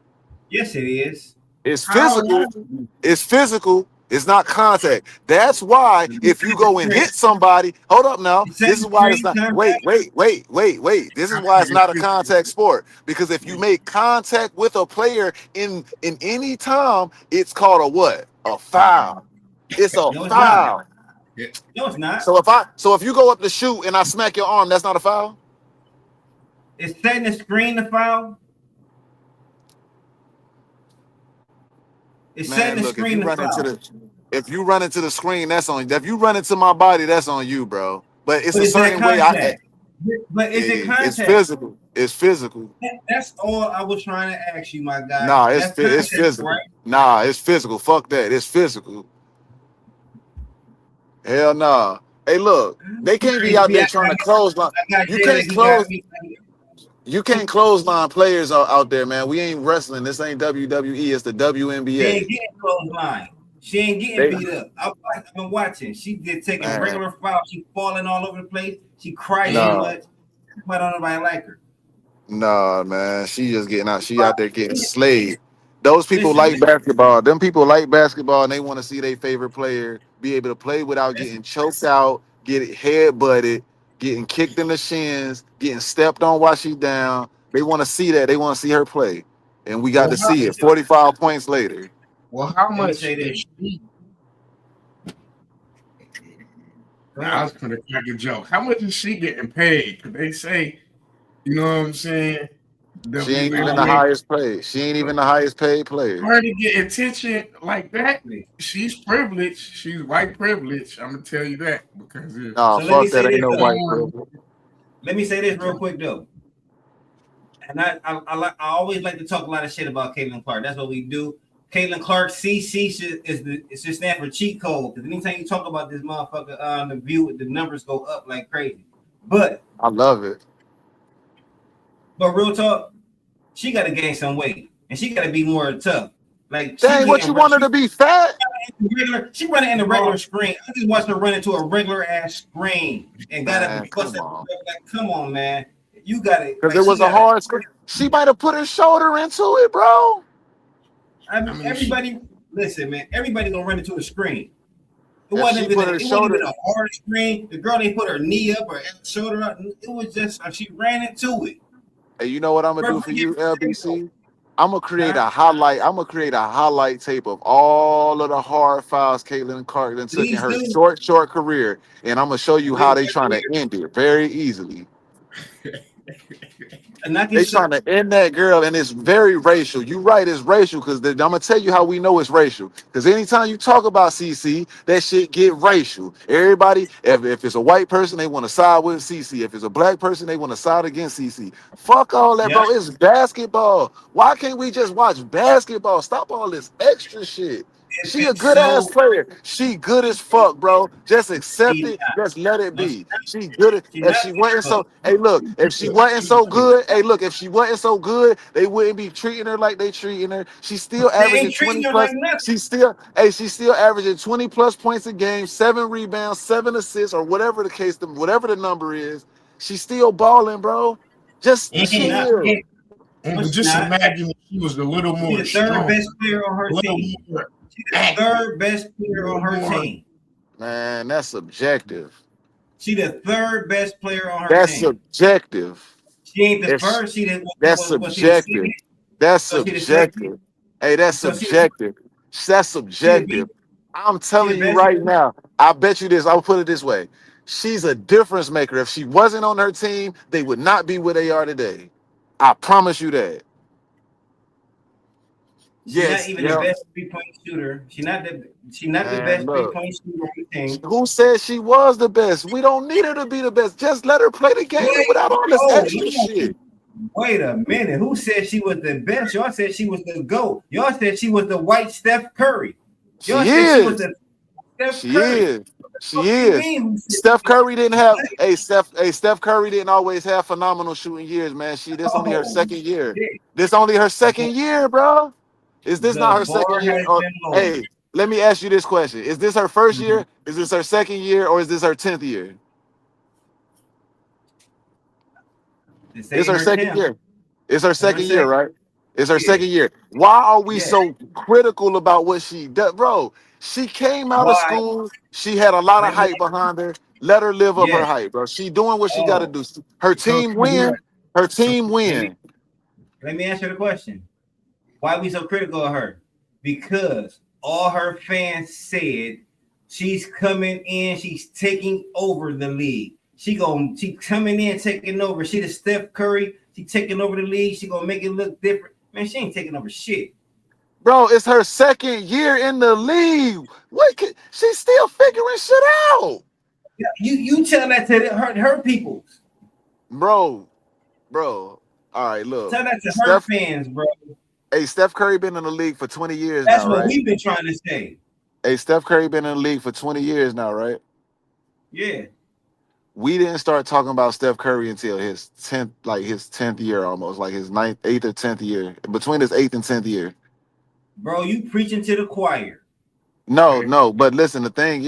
Yes, it is. It's How? physical. It's physical. It's not contact. That's why if you go and hit somebody, hold up now. This is why it's not. Wait. This is why it's not a contact sport. Because if you make contact with a player in any time, it's called a what? A foul. It's a No, it's foul. not. No, it's not. So if you go up to shoot and I smack your arm, that's not a foul? Is setting the screen the foul? Is setting Man, the look, screen the foul? if you run into the screen, that's on you. If you run into my body, that's on you, bro. But it's But a is that certain way contact? But is it contact? it's physical. It's physical. That's all I was trying to ask you, my guy. Nah, That's it's contact, physical. right? Nah, it's physical. Fuck that. It's physical. Hell nah. Hey, look, they can't be out there trying to clothesline. You can't clothesline players out there, man. We ain't wrestling. This ain't WWE. It's the She WNBA. ain't getting clothesline. She ain't getting beat up. I've been watching. She did taking Man. regular foul. She falling all over the place. She cries Nah. so much. But don't nobody like her. Nah, man. She just getting out. She out there getting slayed. Those people Listen, like basketball. Them people like basketball, and they want to see their favorite player be able to play without getting choked out, getting head butted, getting kicked in the shins, getting stepped on while she's down. They want to see that. They want to see her play, and we got to see it. 45 points later. Well, how Let me much say this. is she? I was gonna crack a joke. How much is she getting paid? Could they say, you know what I'm saying? She ain't even the highest paid. She ain't even the highest paid player. Her to get attention like that, she's privileged. She's white privilege. I'm gonna tell you that because Nah, So let fuck me say that. Ain't this, no though. white privilege. Let me say this real quick though. And I always like to talk a lot of shit about Caitlin Clark. That's what we do. Caitlin Clark, CC should stand for cheat code. Because anytime you talk about this motherfucker on the view, the numbers go up like crazy. But I love it. But real talk, she got to gain some weight, and she got to be more tough. Like, dang, what you want her to be fat? She running in the regular screen. I just watched her run into a regular ass screen and got up and bust up. Like, come on, man, you got it. Because it was a hard screen. She might have put her shoulder into it, bro. I mean, everybody, listen, man. Everybody gonna run into a screen. It If wasn't she put her even shoulder- a hard screen. The girl didn't put her knee up or shoulder up. It was just she ran into it. Hey, you know what I'm gonna do for you, LBC? I'm gonna create a highlight. I'm gonna create a highlight tape of all of the hard fouls Caitlin Clark took in her short career, and I'm gonna show you how they trying to end it very easily. They trying to end that girl, and it's very racial. You right, it's racial because I'm gonna tell you how we know it's racial. Because anytime you talk about CC, that shit get racial. Everybody, if it's a white person, they want to side with CC. If it's a black person, they want to side against CC. Fuck all that, bro. It's basketball. Why can't we just watch basketball? Stop all this extra shit. She a good ass player. She good as fuck, bro. Just accept it. Just let it be. She good. If she wasn't so, hey, look. If she wasn't so good, hey, look. If she wasn't so good, they wouldn't be treating her like they treating her. She's still averaging 20 plus. She's still averaging 20 plus points a game, 7 rebounds, 7 assists, or whatever the case, whatever the number is. She's still balling, bro. Just chill. Just imagine if she was a little more third best player on her team. She's the third best player on her team. Man, that's subjective. She the third best player on her That's team. subjective. She ain't the first. She didn't. That's subjective. That's subjective. Hey, that's subjective. That's subjective. I'm telling you right now. I bet you this. I'll put it this way. She's a difference maker. If she wasn't on her team, they would not be where they are today. I promise you that. She's not even the best 3-point shooter. She's not the best 3-point shooter on the team. Who said she was the best? We don't need her to be the best. Just let her play the game without all this extra shit. Wait a minute. Who said she was the best? Y'all said she was the GOAT. Y'all said she was the white Steph Curry. Y'all said she was the Steph Curry. She is. Steph Curry didn't have Steph Curry didn't always have phenomenal shooting years, man. This only her second year. This only her second year, bro. Is this not her second year? Hey, let me ask you this question. Is this her first year? Is this her second year? Or is this her 10th year? It's her second year. It's her second year, right? It's her second year. Why are we so critical about what she does? Bro, she came out of school. She had a lot of hype behind her. Let her live up her hype, bro. She doing what she got to do. Her team win. Her team win. Let me answer the question. Why are we so critical of her? Because all her fans said she's coming in, she's taking over the league. She coming in, taking over. She the Steph Curry. She taking over the league. She gonna make it look different. Man, she ain't taking over shit. Bro, it's her second year in the league. She's still figuring shit out. Yeah, you tell that to her people. Bro. All right, look. Tell that to her fans, bro. Hey, Steph Curry been in the league for 20 years That's now, what right? we've been trying to say. Hey, Steph Curry been in the league for 20 years now, right? Yeah. We didn't start talking about Steph Curry until his 10th year almost, like his 8th or 10th year, between his 8th and 10th year. Bro, you preaching to the choir. No, but listen, the thing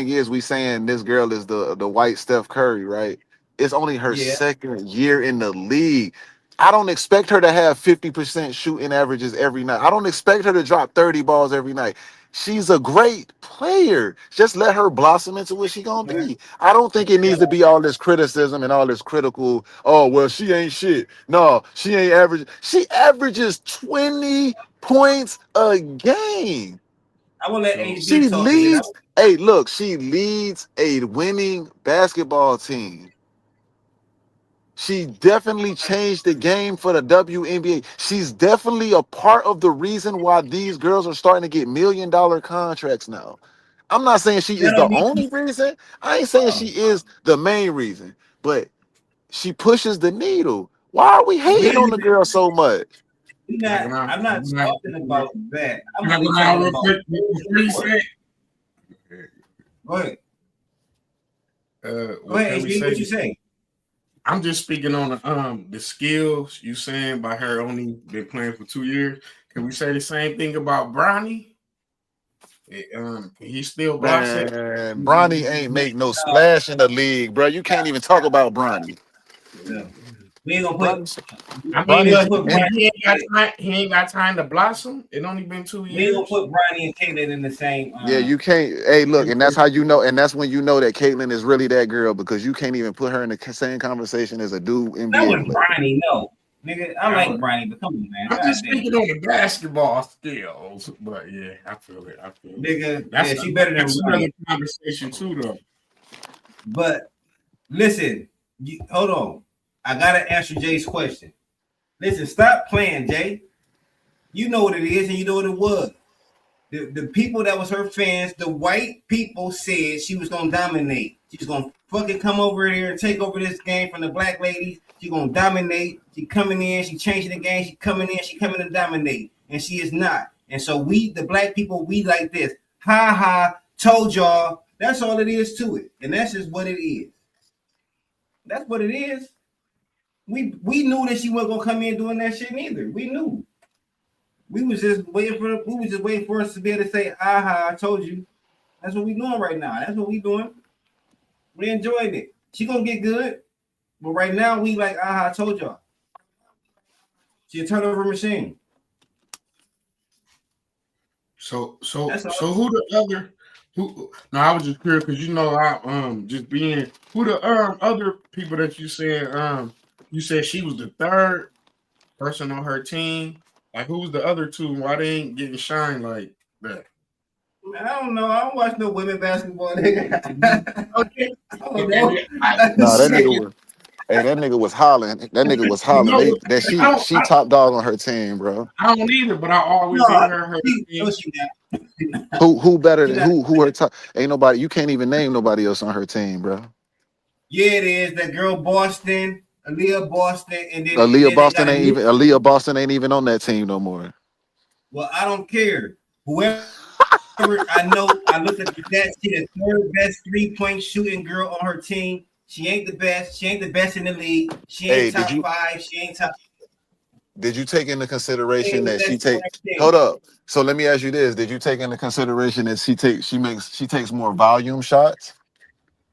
is we saying this girl is the white Steph Curry, right? It's only her second year in the league. I don't expect her to have 50% shooting averages every night. I don't expect her to drop 30 balls every night. She's a great player. Just let her blossom into what she gonna be. I don't think it needs to be all this criticism and all this critical, oh, well, she ain't shit. No, she ain't average. She averages 20 points a game. I will let HB She talk. leads. Hey, look, she leads a winning basketball team. She definitely changed the game for the WNBA. She's definitely a part of the reason why these girls are starting to get $1 million contracts now. I'm not saying she is the only reason. I ain't saying she is the main reason, but she pushes the needle. Why are we hating on the girl so much? I'm not talking about that. I'm Can I really go down talking real about quick before you say? Go ahead. Go ahead, HB, what you say? I'm just speaking on the skills you saying by her only been playing for 2 years. Can we say the same thing about Bronny? He still box it. Man, Bronny ain't make no splash in the league, bro. You can't even talk about Bronny. Yeah. We ain't gonna put. I mean, he ain't got time to blossom. It only been 2 years. We ain't gonna put Bronny and Caitlyn in the same. Yeah, you can't. Hey, look, and that's how you know, and that's when you know that Caitlyn is really that girl because you can't even put her in the same conversation as a dude NBA That was player. Bronny, no. Nigga, I like Bronny, but come on, man. I'm just speaking on the basketball skills, but yeah, I feel it. Nigga, That's yeah, she better than that's Bronny. another conversation too, though. But listen, hold on. I gotta answer Jay's question. Listen, stop playing, Jay. You know what it is, and you know what it was. The people that was her fans, the white people said she was gonna dominate. She's gonna fucking come over here and take over this game from the black ladies. She gonna dominate. She coming in, she changing the game. She coming in, she coming to dominate, and she is not. And so we, the black people, we like this. Ha ha! Told y'all. That's all it is to it, and that's just what it is. That's what it is. We knew that she wasn't gonna come in doing that shit neither. We knew. We was just waiting for us to be able to say, aha, I told you. That's what we doing right now. That's what we doing. We enjoying it. She gonna get good. But right now we like, aha, I told y'all. She a turnover machine. So who the other who? No, I was just curious because you know I just being who the other people that you said you said she was the third person on her team. Like who's the other two? Why they ain't getting shine like that? Man, I don't know. I don't watch no women basketball. Nigga. Okay. I don't know. No, that nigga was. Hey, that nigga was hollering. That nigga was hollering. She top dog on her team, bro. I don't either, but I always hear her. Who better than who her top? Ain't nobody. You can't even name nobody else on her team, bro. Yeah, it is. That girl Boston, Aaliyah Boston, and then Aaliyah Boston ain't even on that team no more. Well, I don't care. Whoever I know, I looked at the stats. She the third best 3-point shooting girl on her team. She ain't the best. She ain't the best in the league. She ain't top 5. She ain't top. Did you take into consideration that she take? Hold up. So let me ask you this: did you take into consideration that she takes more volume shots?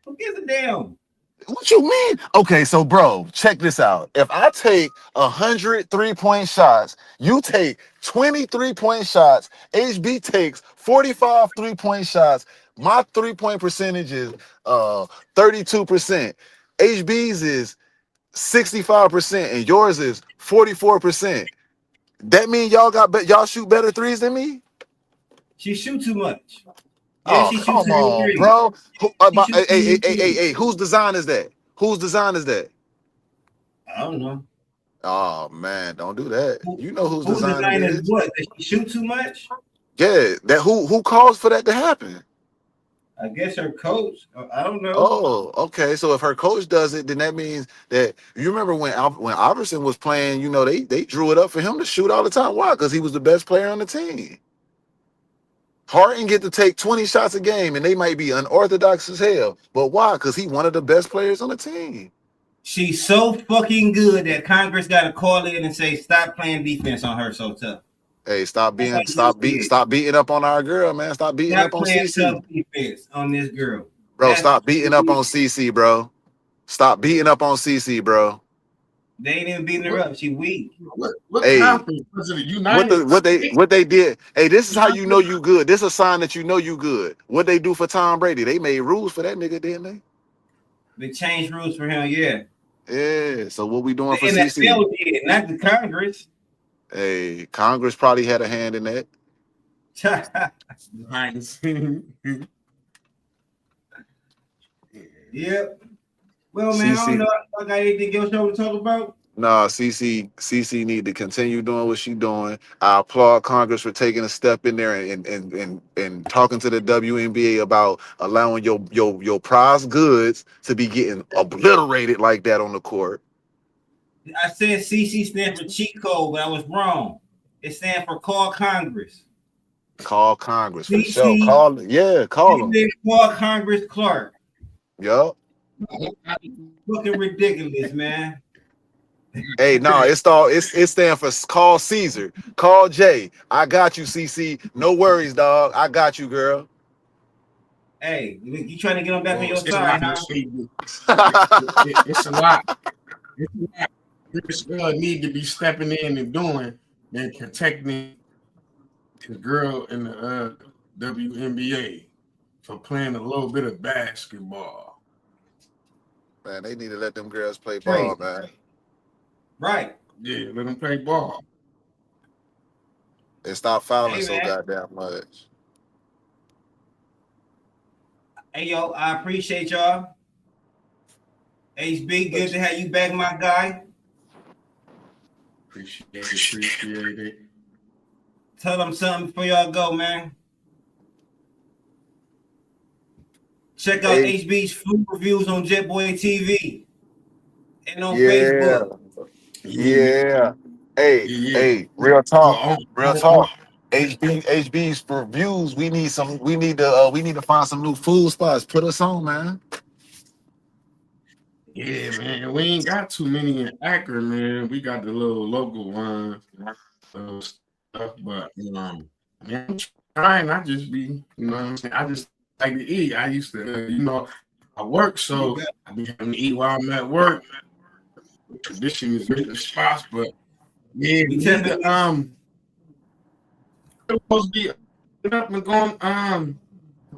Who gives a damn? What you mean? Okay, so bro, check this out. If I take 100 3-point shots, you take 20 3-point shots, HB takes 45 3-point shots, my 3-point percentage is 32%. HB's is 65% and yours is 44%. That mean y'all shoot better threes than me? She shoot too much. Yeah, oh, come on, bro. Hey, whose design is that? Whose design is that? I don't know. Oh man, don't do that. You know whose design it is. What? Does she shoot too much? Yeah, that who caused for that to happen? I guess her coach. I don't know. Oh, okay. So if her coach does it, then that means that you remember when Iverson was playing. You know, they drew it up for him to shoot all the time. Why? Because he was the best player on the team. Harden get to take 20 shots a game, and they might be unorthodox as hell. But why? Because he's one of the best players on the team. She's so fucking good that Congress got to call in and say, "Stop playing defense on her so tough." Hey, stop beating up on our girl, man. Stop beating up on CC. Tough defense on this girl, bro. Stop beating up on CC, bro. Stop beating up on CC, bro. They ain't even beating her up. She weak. What hey, what they did. Hey, this is how you know you good. This is a sign that you know you good. What they do for Tom Brady? They made rules for that nigga, didn't they? They changed rules for him, yeah. Yeah. So what we doing for CC? CC? Did, not the Congress. Hey, Congress probably had a hand in that. Yep. Well, man, I don't know. I got anything else y'all to talk about? Nah, CC need to continue doing what she's doing. I applaud Congress for taking a step in there and talking to the WNBA about allowing your prize goods to be getting obliterated like that on the court. I said CC stands for cheat code, but I was wrong. It stands for call Congress. Call Congress for CC, sure. Call them. Call Congress Clark. Yup. Fucking ridiculous, man. Hey, no, it stands for call Caesar. Call Jay. I got you, CC. No worries, dog. I got you, girl. Hey, you trying to get them back on your It's side, a huh? lot. It's a lot. This girl need to be stepping in and doing and protecting his girl in the WNBA for playing a little bit of basketball. Man, they need to let them girls play ball, man. Right. Yeah, let them play ball. And stop fouling Hey, so man. goddamn much. Hey, yo, I appreciate y'all. HB, good to have you back, my guy. Appreciate it. Tell them something before y'all go, man. Check out HB's food reviews on JetBoy TV and on Facebook. Yeah. Hey, real talk. HB's reviews. We need to find some new food spots. Put us on, man. Yeah, man. We ain't got too many in Akron, man. We got the little local ones and stuff, but man, I'm trying. I just be, you know what I'm saying? I just like to eat. I used to, I work, so I be having to eat while I'm at work. Tradition is good the spots, but yeah, we need to supposed to be up and going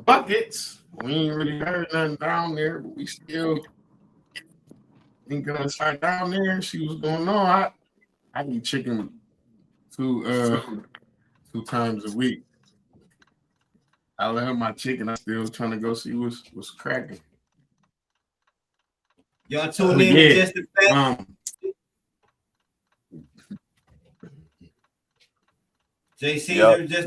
buckets. We ain't really heard nothing down there, but we still ain't gonna start down there. See what's going on. I eat chicken two times a week. I love my chicken. I'm still trying to go see what's cracking. Y'all tune in to Just the Facts. JC, Just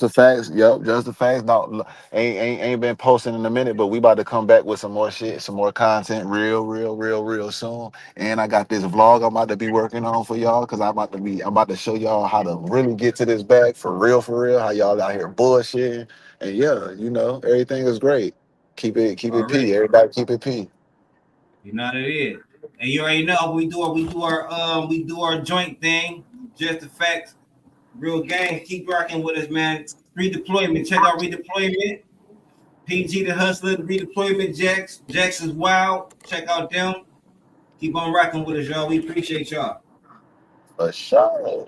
the facts. Just the facts. No, ain't been posting in a minute, but we about to come back with some more shit, some more content, real soon. And I got this vlog I'm about to be working on for y'all because I'm about to show y'all how to really get to this bag for real. How y'all out here bullshitting, and everything is great. Keep it P. Everybody keep it P. You know what it is. And you already know we do our joint thing. Just the Facts. Real gang, keep rocking with us, man. Redeployment. Check out Redeployment. PG the Hustler, the Redeployment Jax. Jax is wild. Check out them. Keep on rocking with us, y'all. We appreciate y'all. For sure.